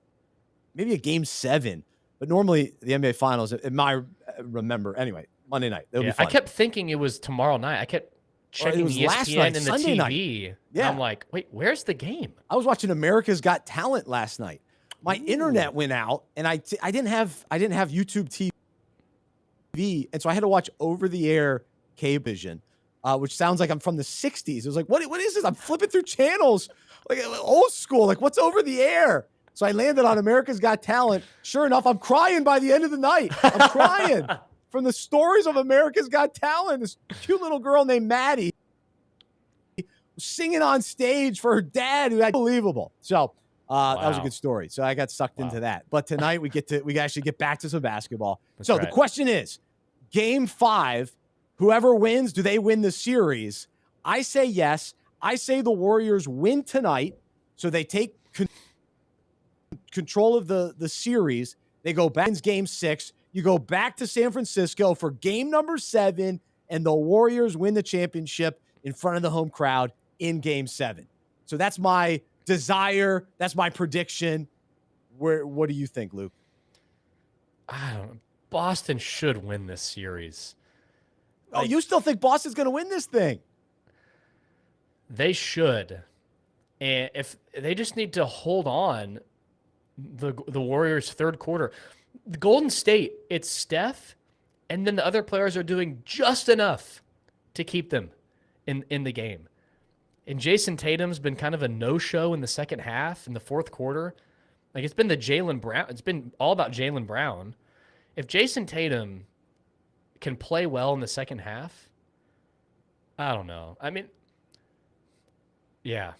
Maybe a Game 7. But normally the NBA Finals, in my remember. Anyway, Monday night. It'll be I fun. kept thinking it was tomorrow night. I kept checking it was last ESPN night, and the Sunday night. TV. Yeah. And I'm like, wait, where's the game? I was watching America's Got Talent last night. My internet went out, and I didn't have YouTube TV, and so I had to watch over-the-air K-Vision, which sounds like I'm from the 60s. It was like, what is this? I'm flipping through channels, like old school. Like, what's over the air? So I landed on America's Got Talent. Sure enough, I'm crying by the end of the night. I'm crying from the stories of America's Got Talent. This cute little girl named Maddie singing on stage for her dad, who unbelievable. So that was a good story. So I got sucked into that. But tonight we actually get back to some basketball. That's so right. the question is, Game 5, whoever wins, do they win the series? I say yes. I say the Warriors win tonight, so they take control of the series. They go back in Game 6. You go back to San Francisco for Game number 7, and the Warriors win the championship in front of the home crowd in Game 7. So that's my desire. That's my prediction. What do you think, Luke? I don't know. Boston should win this series. Oh, you still think Boston's going to win this thing? They should. And if they just need to hold on the Warriors' third quarter. The Golden State, it's Steph, and then the other players are doing just enough to keep them in the game. And Jason Tatum's been kind of a no-show in the second half, in the fourth quarter. Like, it's been it's been all about Jaylen Brown. If Jason Tatum can play well in the second half, I don't know. I mean, yeah,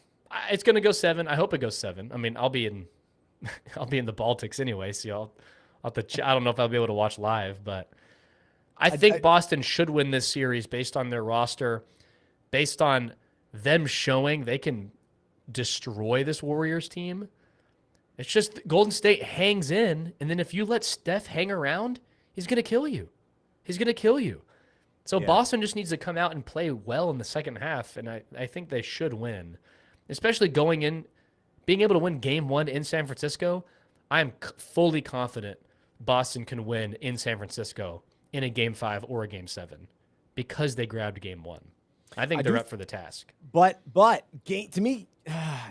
it's going to go 7. I hope it goes 7. I mean, I'll be in the Baltics anyway, so I don't know if I'll be able to watch live, but I think Boston should win this series based on their roster, based on them showing they can destroy this Warriors team. It's just Golden State hangs in, and then if you let Steph hang around, he's going to kill you. He's going to kill you. So yeah. Boston just needs to come out and play well in the second half, and I think they should win. Especially going in, being able to win Game 1 in San Francisco, I'm fully confident Boston can win in San Francisco in a Game 5 or a Game 7 because they grabbed Game 1. I think they're up for the task. But to me,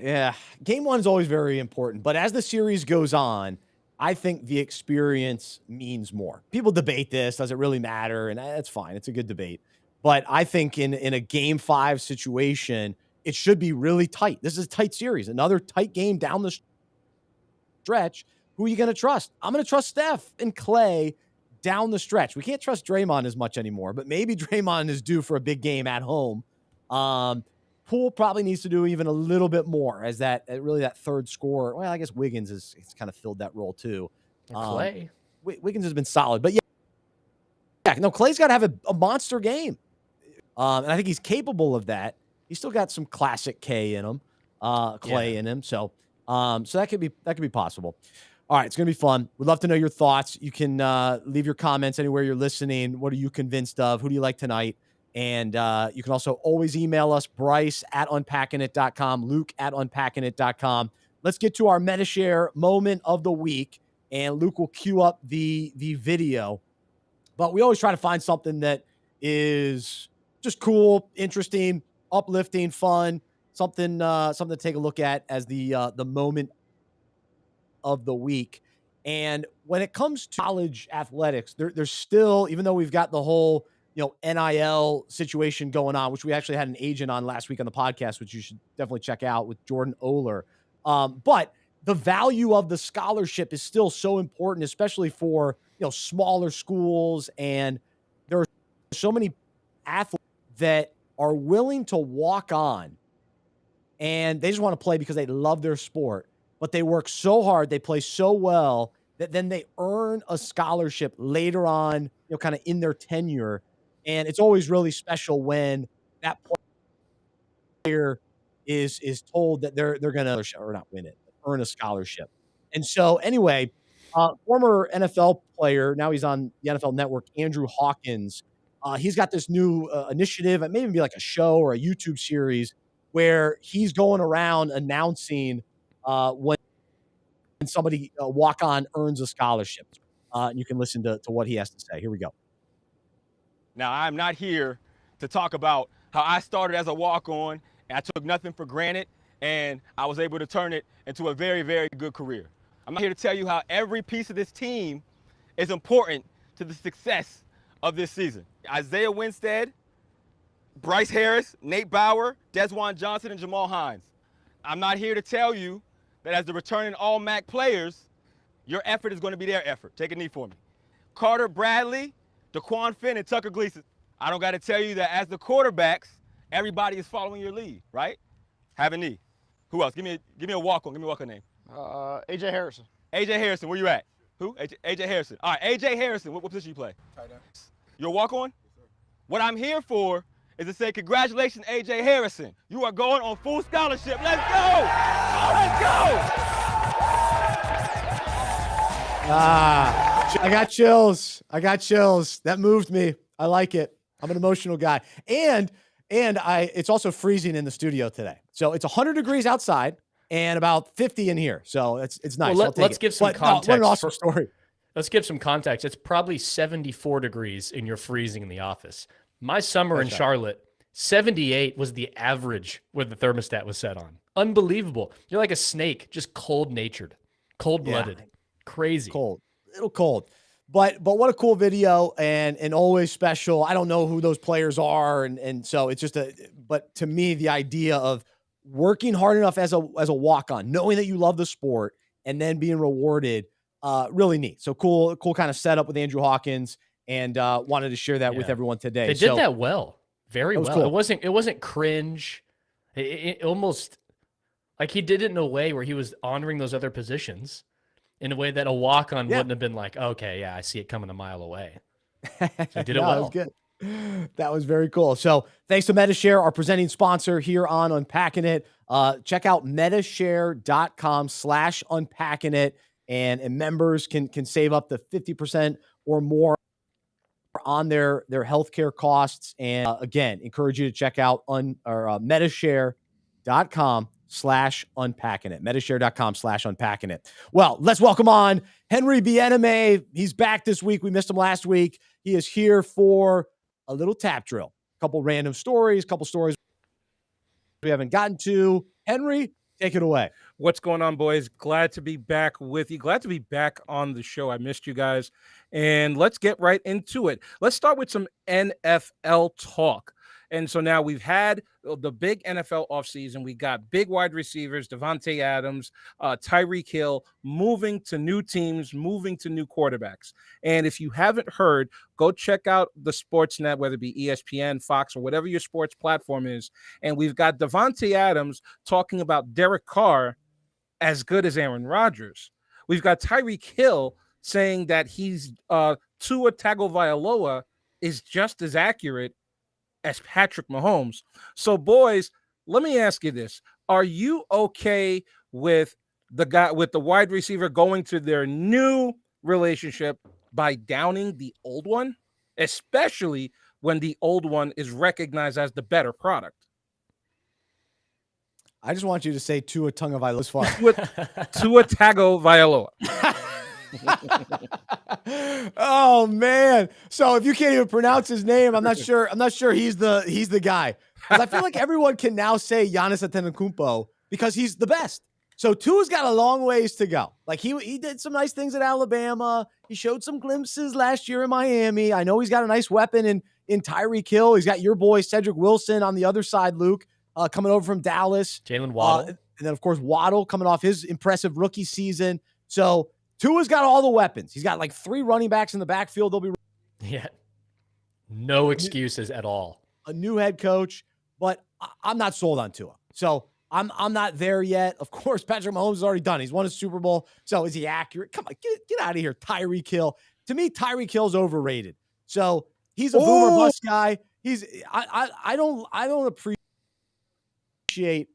yeah, Game 1 is always very important. But as the series goes on, I think the experience means more. People debate this. Does it really matter? And that's fine. It's a good debate. But I think in a Game 5 situation, it should be really tight. This is a tight series. Another tight game down the stretch. Who are you going to trust? I'm going to trust Steph and Clay down the stretch. We can't trust Draymond as much anymore, but maybe Draymond is due for a big game at home. Poole probably needs to do even a little bit more as that third scorer. Well, I guess Wiggins has kind of filled that role too. Clay. Wiggins has been solid, but yeah, no, Clay's got to have a monster game. And I think he's capable of that. He's still got some classic K in him, Clay in him. So that could be possible. All right, it's going to be fun. We'd love to know your thoughts. You can leave your comments anywhere you're listening. What are you convinced of? Who do you like tonight? And you can also always email us, Bryce@unpackingit.com, Luke@unpackingit.com. Let's get to our Medi-Share moment of the week, and Luke will cue up the video. But we always try to find something that is just cool, interesting, uplifting, fun, something to take a look at as the moment of the week. And when it comes to college athletics, there's still, even though we've got the whole NIL situation going on, which we actually had an agent on last week on the podcast, which you should definitely check out with Jordan Oler. But the value of the scholarship is still so important, especially for smaller schools. And there are so many athletes that are willing to walk on, and they just want to play because they love their sport. But they work so hard, they play so well that then they earn a scholarship later on, kind of in their tenure. And it's always really special when that player is told that they're going to, or not win it, earn a scholarship. And so anyway, former NFL player, now he's on the NFL Network, Andrew Hawkins. He's got this new initiative. It may even be like a show or a YouTube series where he's going around announcing when somebody walk-on earns a scholarship. And you can listen to what he has to say. Here we go. Now, I'm not here to talk about how I started as a walk-on and I took nothing for granted and I was able to turn it into a very, very good career. I'm not here to tell you how every piece of this team is important to the success of this season. Isaiah Winstead, Bryce Harris, Nate Bauer, Desjuan Johnson, and Jamal Hines. I'm not here to tell you that as the returning all-MAC players, your effort is going to be their effort. Take a knee for me. Carter Bradley, Daquan Finn, and Tucker Gleason. I don't got to tell you that as the quarterbacks, everybody is following your lead, right? Have a knee. Who else? Give me a walk-on. Give me a walk-on name. AJ Harrison. AJ Harrison, where you at? Who? AJ Harrison. All right, AJ Harrison, what position you play? Tight end. You're a walk-on? Yes, sir. What I'm here for is to say congratulations, AJ Harrison. You are going on full scholarship. Let's go! Let's go! I got chills. That moved me. I like it. I'm an emotional guy. And it's also freezing in the studio today. So it's 100 degrees outside and about 50 in here. So it's nice. Well, let's give some context. What an awesome story. Let's give some context. It's probably 74 degrees and you're freezing in the office. My summer in Charlotte, 78 was the average where the thermostat was set on. Unbelievable. You're like a snake, just cold-natured, cold-blooded, crazy. Cold, a little cold. But what a cool video and always special. I don't know who those players are. And so it's just but to me, the idea of working hard enough as a walk-on, knowing that you love the sport and then being rewarded, really neat. So cool kind of setup with Andrew Hawkins and wanted to share that with everyone today. They did that well. Very well. Cool. It wasn't cringe. It almost like he did it in a way where he was honoring those other positions in a way that a walk-on wouldn't have been like, okay, yeah, I see it coming a mile away. So he did it well. That was good. That was very cool. So thanks to Medi-Share, our presenting sponsor here on Unpacking It. Check out Medi-Share.com/unpacking it, and members can save up to 50% or more on their healthcare costs. And again, encourage you to check out Medi-Share.com/unpacking it. Medi-Share.com/unpacking it. Well, let's welcome on Henry Bieneme. He's back this week. We missed him last week. He is here for a little tap drill. A couple random stories, couple stories we haven't gotten to. Henry, take it away. What's going on, boys? Glad to be back with you. Glad to be back on the show. I missed you guys. And let's get right into it. Let's start with some NFL talk. And so now we've had the big NFL offseason. We got big wide receivers, Davante Adams, Tyreek Hill, moving to new teams, moving to new quarterbacks. And if you haven't heard, go check out the Sportsnet, whether it be ESPN, Fox, or whatever your sports platform is. And we've got Davante Adams talking about Derek Carr as good as Aaron Rodgers. We've got Tyreek Hill saying that he's Tua Tagovailoa is just as accurate as Patrick Mahomes. So, boys, let me ask you this. Are you okay with the wide receiver going to their new relationship by downing the old one, especially when the old one is recognized as the better product? I just want you to say Tua Tagovailoa is fun. Tua Tagovailoa. Oh man! So if you can't even pronounce his name, I'm not sure he's the guy. Because I feel like everyone can now say Giannis Antetokounmpo because he's the best. So Tua's got a long ways to go. Like he did some nice things at Alabama. He showed some glimpses last year in Miami. I know he's got a nice weapon in Tyreek Hill. He's got your boy Cedric Wilson on the other side, Luke, coming over from Dallas. Jalen Waddle. And then of course Waddle coming off his impressive rookie season. So Tua's got all the weapons. He's got like 3 running backs in the backfield. They'll be no excuses at all. A new head coach, but I'm not sold on Tua. So I'm not there yet. Of course, Patrick Mahomes has already done. He's won a Super Bowl. So is he accurate? Come on, get out of here, Tyreek Hill. To me, Tyreek Hill's overrated. So he's a boomer bust guy. I don't appreciate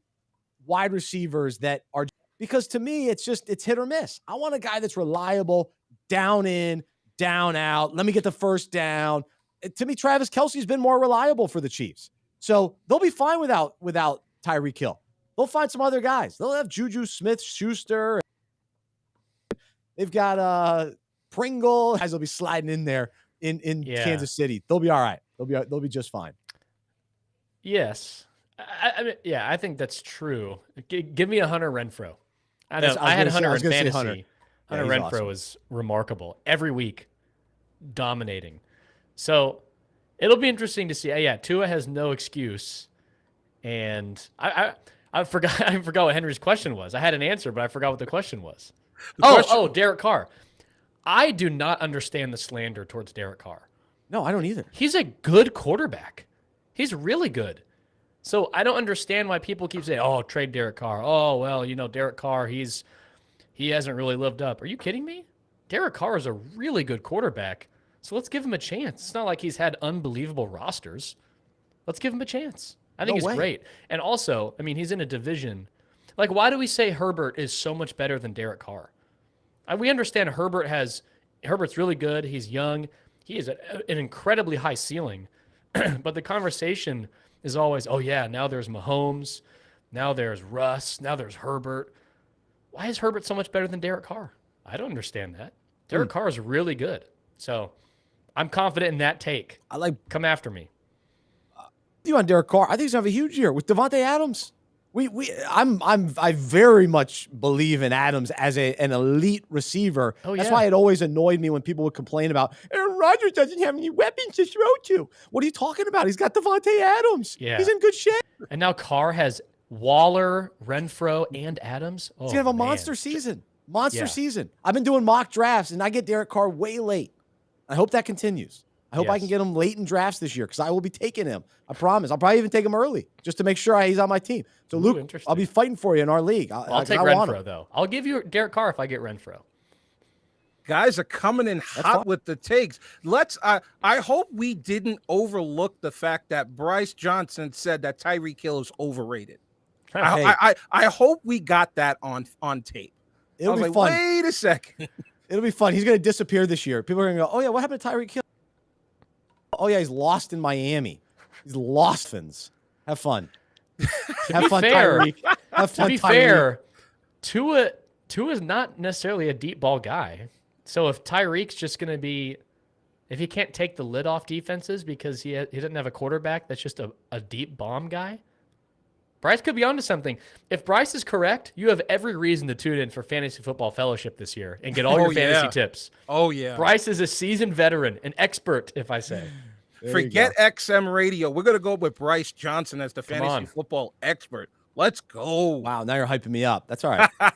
wide receivers that are. Because to me, it's hit or miss. I want a guy that's reliable, down in, down out. Let me get the first down. To me, Travis Kelce's been more reliable for the Chiefs. So they'll be fine without Tyreek Hill. They'll find some other guys. They'll have Juju Smith-Schuster. They've got Pringle. Guys will be sliding in there in Kansas City. They'll be all right. They'll be just fine. Yes. I mean, yeah, I think that's true. Give me a Hunter Renfrow. I That's- know. I was I had gonna say- I Hunter was in gonna say fantasy. Hunter. Hunter Yeah, he's Renfrow awesome. was remarkable every week, dominating. So it'll be interesting to see. Yeah, Tua has no excuse, and I forgot I forgot what Henry's question was. I had an answer, but I forgot what the question was. Derek Carr. I do not understand the slander towards Derek Carr. No, I don't either. He's a good quarterback. He's really good. So I don't understand why people keep saying, "Oh, trade Derek Carr." Oh, well, Derek Carr, he hasn't really lived up. Are you kidding me? Derek Carr is a really good quarterback. So let's give him a chance. It's not like he's had unbelievable rosters. Let's give him a chance. I think No he's way. great. And also, I mean, he's in a division. Like, why do we say Herbert is so much better than Derek Carr? We understand Herbert's really good. He's young. He has an incredibly high ceiling. But the conversation is always, oh, yeah, now there's Mahomes. Now there's Russ. Now there's Herbert. Why is Herbert so much better than Derek Carr? I don't understand that. Derek Carr is really good. So I'm confident in that take. I like Come after me. you on Derek Carr. I think he's gonna have a huge year with Devontae Adams. I very much believe in Adams as an elite receiver. Oh, That's yeah. why it always annoyed me when people would complain about Aaron Rodgers doesn't have any weapons to throw to. What are you talking about? He's got Devontae Adams. Yeah. He's in good shape. And now Carr has Waller, Renfro, and Adams. Oh, He's gonna have a man. monster season. Monster Yeah. season. I've been doing mock drafts and I get Derek Carr way late. I hope that continues. I hope I Yes. can get him late in drafts this year because I will be taking him. I promise. I'll probably even take him early just to make sure he's on my team. So, Ooh, Luke, interesting. I'll be fighting for you in our league. I'll take I want him. Renfro, though. I'll give you Derek Carr if I get Renfro. Guys are coming in hot with the takes. I hope we didn't overlook the fact that Bryce Johnson said that Tyreek Hill is overrated. Hey. I hope we got that on tape. It'll I was be like, fun. wait a second. It'll be fun. He's going to disappear this year. People are going to go, oh, yeah, what happened to Tyreek Hill? Oh, yeah, he's lost in Miami. He's lost. Fins. Have fun. Have fun, fair, Tyreek. Have To fun, be Tyreek. fair, Tua is not necessarily a deep ball guy. So if Tyreek's just going to be, if he can't take the lid off defenses because he doesn't have a quarterback that's just a deep bomb guy, Bryce could be onto something. If Bryce is correct, you have every reason to tune in for Fantasy Football Fellowship this year and get all your fantasy tips. Oh, yeah. Bryce is a seasoned veteran, an expert, if I say. There you Forget go. XM Radio. We're going to go with Bryce Johnson as the Come fantasy on. football expert. Let's go. Wow, now you're hyping me up. That's all right. All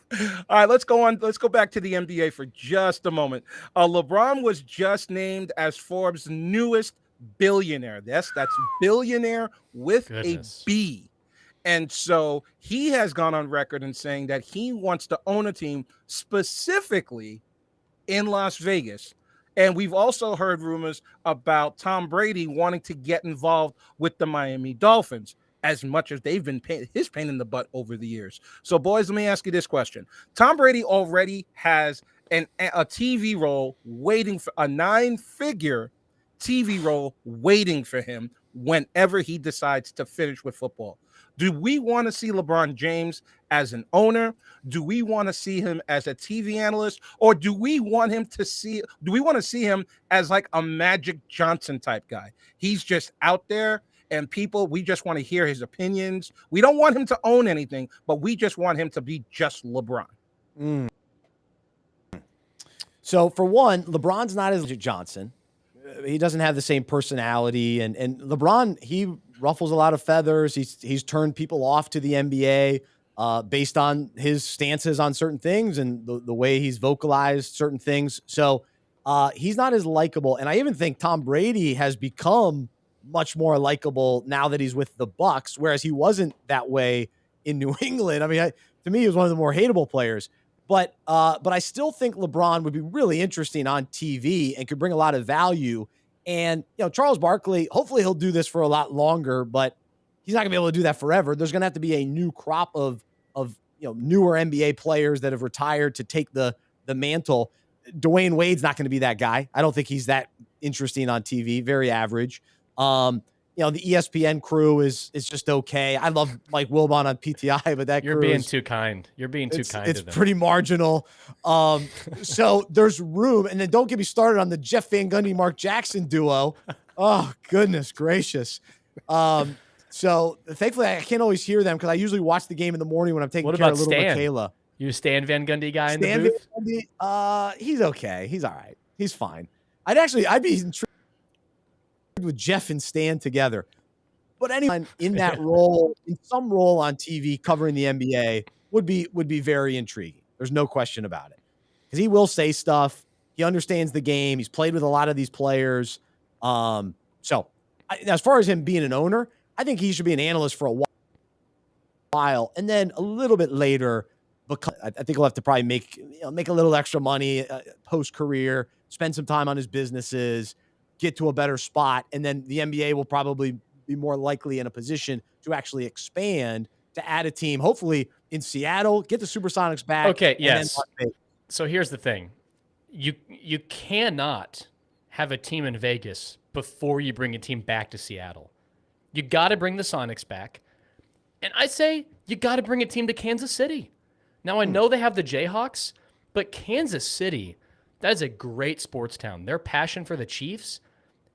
right, let's go on. Let's go back to the NBA for just a moment. LeBron was just named as Forbes' newest billionaire. That's billionaire with Goodness. a B. And so he has gone on record in saying that he wants to own a team specifically in Las Vegas. And we've also heard rumors about Tom Brady wanting to get involved with the Miami Dolphins, as much as they've been his pain in the butt over the years. So, boys, let me ask you this question. Tom Brady already has a TV role waiting for a 9-figure TV role waiting for him whenever he decides to finish with football. Do we want to see LeBron James as an owner? Do we want to see him as a TV analyst? Or do we want to see him as like a Magic Johnson type guy? He's just out there and we just want to hear his opinions. We don't want him to own anything, but we just want him to be just LeBron. So, for one, LeBron's not as Magic Johnson. He doesn't have the same personality. And LeBron, he ruffles a lot of feathers. He's turned people off to the NBA based on his stances on certain things and the way he's vocalized certain things. So he's not as likable. And I even think Tom Brady has become much more likable now that he's with the Bucks, whereas he wasn't that way in New England. I mean, to me, he was one of the more hateable players. But I still think LeBron would be really interesting on TV and could bring a lot of value. And, Charles Barkley, hopefully he'll do this for a lot longer, but he's not gonna be able to do that forever. There's gonna have to be a new crop of newer NBA players that have retired to take the mantle. Dwayne Wade's not going to be that guy. I don't think he's that interesting on TV. Very average. The ESPN crew is just okay. I love Mike Wilbon on PTI, but You're being too kind. You're being too kind It's to them. pretty marginal. So there's room. And then don't get me started on the Jeff Van Gundy, Mark Jackson duo. Oh, goodness gracious. So thankfully I can't always hear them because I usually watch the game in the morning when I'm taking What care of about little Stan? Michaela. You a Stan Van Gundy guy in the Stan booth? Van Gundy, he's okay. He's all right. He's fine. I'd be intrigued with Jeff and Stan together. But anyone in that role, in some role on TV covering the NBA would be very intriguing. There's no question about it. Because he will say stuff. He understands the game. He's played with a lot of these players. As far as him being an owner, I think he should be an analyst for a while. And then a little bit later, because I think he'll have to probably make a little extra money post-career, spend some time on his businesses, get to a better spot. And then the NBA will probably be more likely in a position to actually expand, to add a team, hopefully in Seattle, get the Supersonics back. Okay, yes. So here's the thing. You cannot have a team in Vegas before you bring a team back to Seattle. You got to bring the Sonics back. And I say you got to bring a team to Kansas City. Now, I know they have the Jayhawks, but Kansas City, that is a great sports town. Their passion for the Chiefs,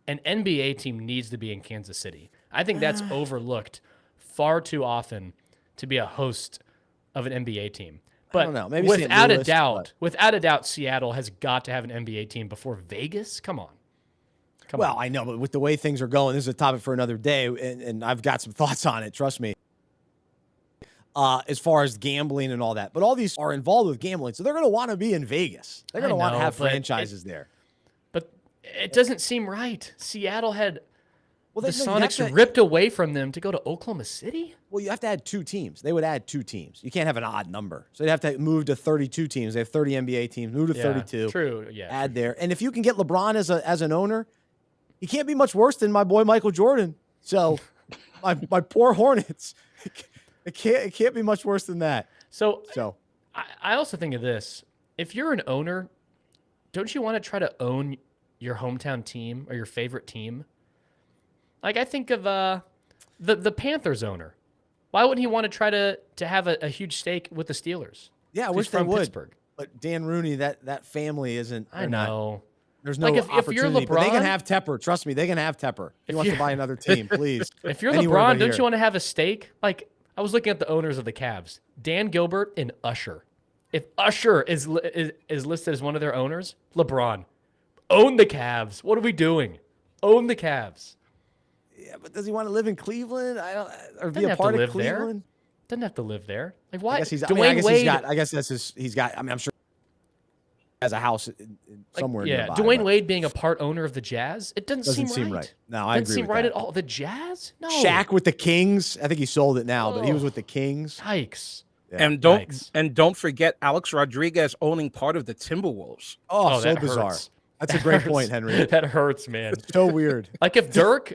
an NBA team needs to be in Kansas City. I think that's overlooked far too often to be a host of an NBA team. But I don't know. Maybe without a doubt, Seattle has got to have an NBA team before Vegas. Come on. Well, I know, but with the way things are going, this is a topic for another day, and I've got some thoughts on it. Trust me. As far as gambling and all that, but all these are involved with gambling, so they're going to want to be in Vegas. They're going to want to have franchises there. But it doesn't seem right. Seattle had the Sonics to, ripped away from them to go to Oklahoma City. Well, you have to add 2 teams. They would add 2 teams. You can't have an odd number, so they'd have to move to 32 teams. They have 30 NBA teams. Move to 32. True. Yeah. Add there, and if you can get LeBron as an owner, he can't be much worse than my boy Michael Jordan. So, my poor Hornets. It can't be much worse than that. So I also think of this. If you're an owner, don't you want to try to own your hometown team or your favorite team? Like I think of the Panthers owner. Why wouldn't he want to try to have a huge stake with the Steelers? Yeah, I wish they would. Pittsburgh. But Dan Rooney, that family isn't. I know. There's no opportunity. If you're LeBron, but they can have Tepper. Trust me, they can have Tepper. If he wants to buy another team, please. If you're LeBron, don't you want to have a stake? Like I was looking at the owners of the Cavs, Dan Gilbert and Usher. If Usher is listed as one of their owners, LeBron, own the Cavs. What are we doing? Own the Cavs. Yeah, but does he want to live in Cleveland? Or be a part of Cleveland? Doesn't have to live there. Like why? I guess he's got. I mean, I'm sure he has a house somewhere. Yeah, nearby, Dwayne Wade being a part owner of the Jazz, it doesn't seem right. No, I agree. Doesn't seem right at all. The Jazz? No. Shaq with the Kings. I think he sold it now, but he was with the Kings. Yikes. Yeah. And don't forget Alex Rodriguez owning part of the Timberwolves. Oh, so bizarre. Hurts. That's a great point, Henry. That hurts, man. It's so weird. Like if Dirk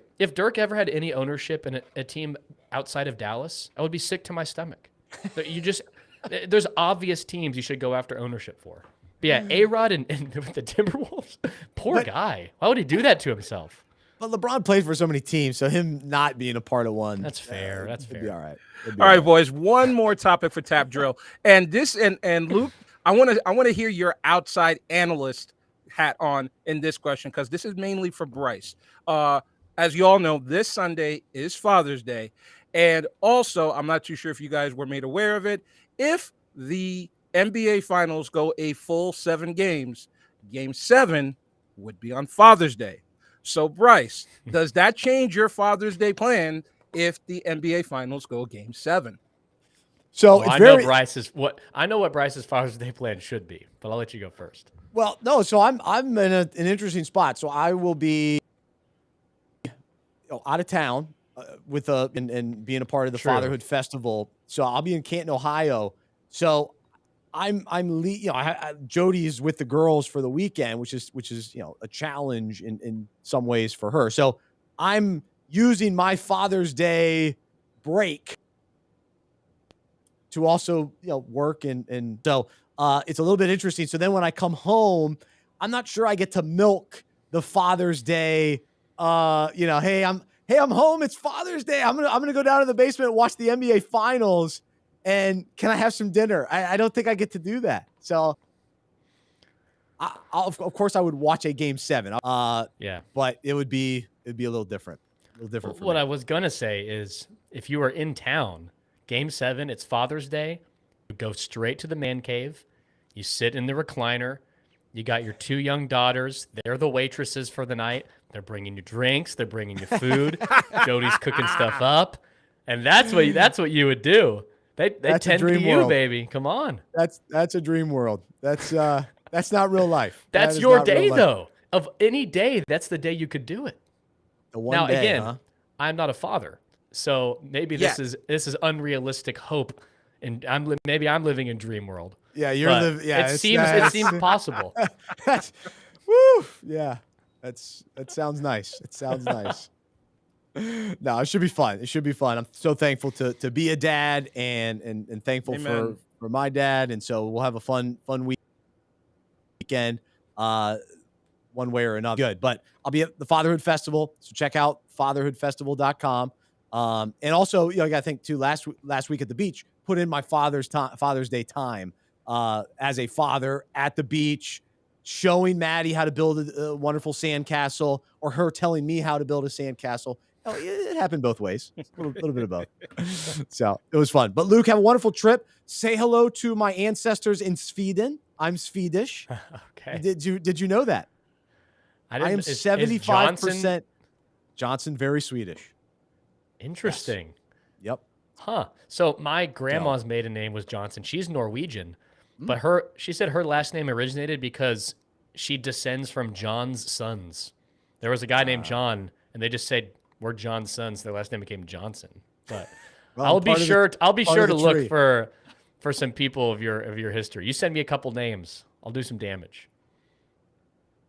ever had any ownership in a team outside of Dallas, I would be sick to my stomach. There's obvious teams you should go after ownership for. But yeah, A-Rod and with the Timberwolves, poor guy. Why would he do that to himself? But LeBron played for so many teams, so him not being a part of one. That's fair. That's fair. It'd be all right. All right, boys. One more topic for Tap Drill, and Luke, I want to hear your outside analyst hat on in this question because this is mainly for Bryce. As you all know, this Sunday is Father's Day, and also I'm not too sure if you guys were made aware of it. If the NBA Finals go a full 7 games, Game 7 would be on Father's Day. So, Bryce, does that change your Father's Day plan if the NBA Finals go Game 7? So I know what Bryce's Father's Day plan should be, but I'll let you go first. Well, no. So I'm in an interesting spot. So I will be out of town and being a part of the Fatherhood Festival. So I'll be in Canton, Ohio. So Jody is with the girls for the weekend, which is a challenge in some ways for her. So I'm using my Father's Day break to also work and so it's a little bit interesting. So then when I come home, I'm not sure I get to milk the Father's Day. Hey, I'm home. It's Father's Day. I'm gonna go down to the basement and watch the NBA Finals. And can I have some dinner? I don't think I get to do that. So Of course I would watch a game 7. Yeah. But it'd be a little different. A little different for What me. I was gonna say is, if you are in town, Game 7, it's Father's Day. You go straight to the man cave. You sit in the recliner. You got your 2 young daughters. They're the waitresses for the night. They're bringing you drinks. They're bringing you food. Jody's cooking stuff up, and that's what you would do. They That's a tend to dream you, world. baby. Come on. That's a dream world. That's not real life. That That's is your not real day, life. though. Of any day, that's the day you could do it. The one Now, day, again, huh? I'm not a father, so maybe this is unrealistic hope, and maybe I'm living in dream world. Yeah, you're But yeah. it seems possible. That's, woo, yeah. That sounds nice. It sounds nice. No, it should be fun. It should be fun. I'm so thankful to be a dad and thankful Amen. for my dad. And so we'll have a fun weekend, one way or another. Good. But I'll be at the Fatherhood Festival. So check out fatherhoodfestival.com. And also, I got to think too, last week at the beach, put in my Father's Day time as a father at the beach, showing Maddie how to build a wonderful sandcastle, or her telling me how to build a sandcastle. Oh, it happened both ways. A little bit of both. So it was fun. But Luke, have a wonderful trip. Say hello to my ancestors in Sweden. I'm Swedish. Okay. Did you know that? I am 75% Johnson, very Swedish. Interesting. Yep. Huh. So my grandma's maiden name was Johnson. She's Norwegian, but she said her last name originated because she descends from John's sons. There was a guy named John, and they just said we're John's sons. Their last name became Johnson. But Well, I'll be sure to look tree. for some people of your history. You send me a couple names, I'll do some damage.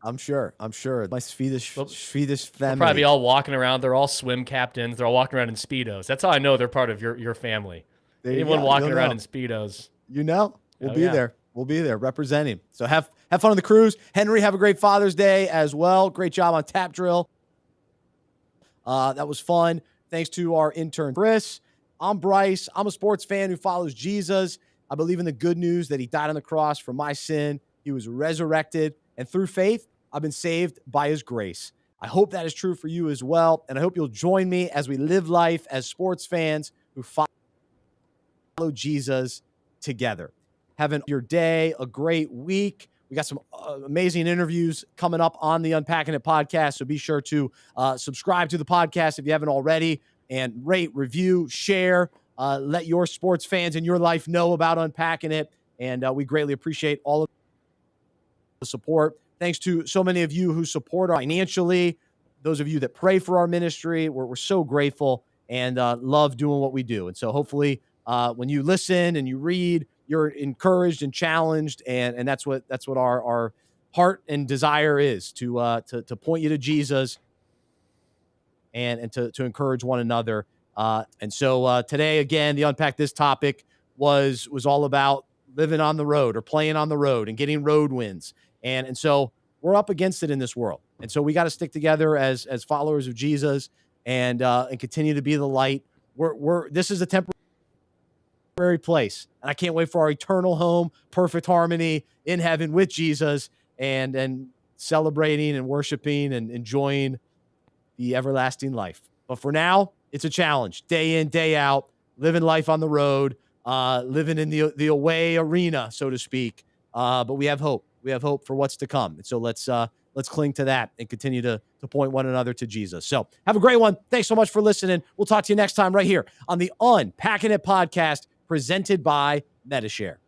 I'm sure. My Swedish They'll family. probably be all walking around. They're all swim captains. They're all walking around in Speedos. That's how I know they're part of your family. There you Anyone go. walking You'll around know. in Speedos. We'll Oh, be yeah. there. We'll be there representing. So have fun on the cruise. Henry, have a great Father's Day as well. Great job on Tap Drill. That was fun. Thanks to our intern, Chris. I'm Bryce. I'm a sports fan who follows Jesus. I believe in the good news that he died on the cross for my sin. He was resurrected. And through faith, I've been saved by his grace. I hope that is true for you as well. And I hope you'll join me as we live life as sports fans who follow Jesus together. Have your day, a great week. We got some amazing interviews coming up on the Unpacking It podcast. So be sure to subscribe to the podcast if you haven't already, and rate, review, share. Let your sports fans in your life know about Unpacking It. And we greatly appreciate all of the support. Thanks to so many of you who support us financially, those of you that pray for our ministry. We're so grateful and love doing what we do. And so hopefully when you listen and you read, you're encouraged and challenged. And that's what our heart and desire is, to point you to Jesus and to encourage one another. And so today, again, the Unpack This topic was all about living on the road or playing on the road and getting road wins. And so we're up against it in this world. And so we got to stick together as followers of Jesus and continue to be the light. This is a temporary place. And I can't wait for our eternal home, perfect harmony in heaven with Jesus, and celebrating and worshiping and enjoying the everlasting life. But for now, it's a challenge, day in, day out, living life on the road, living in the away arena, so to speak. But we have hope. We have hope for what's to come. And so let's cling to that and continue to point one another to Jesus. So have a great one. Thanks so much for listening. We'll talk to you next time right here on the Unpacking It podcast, presented by Medi-Share.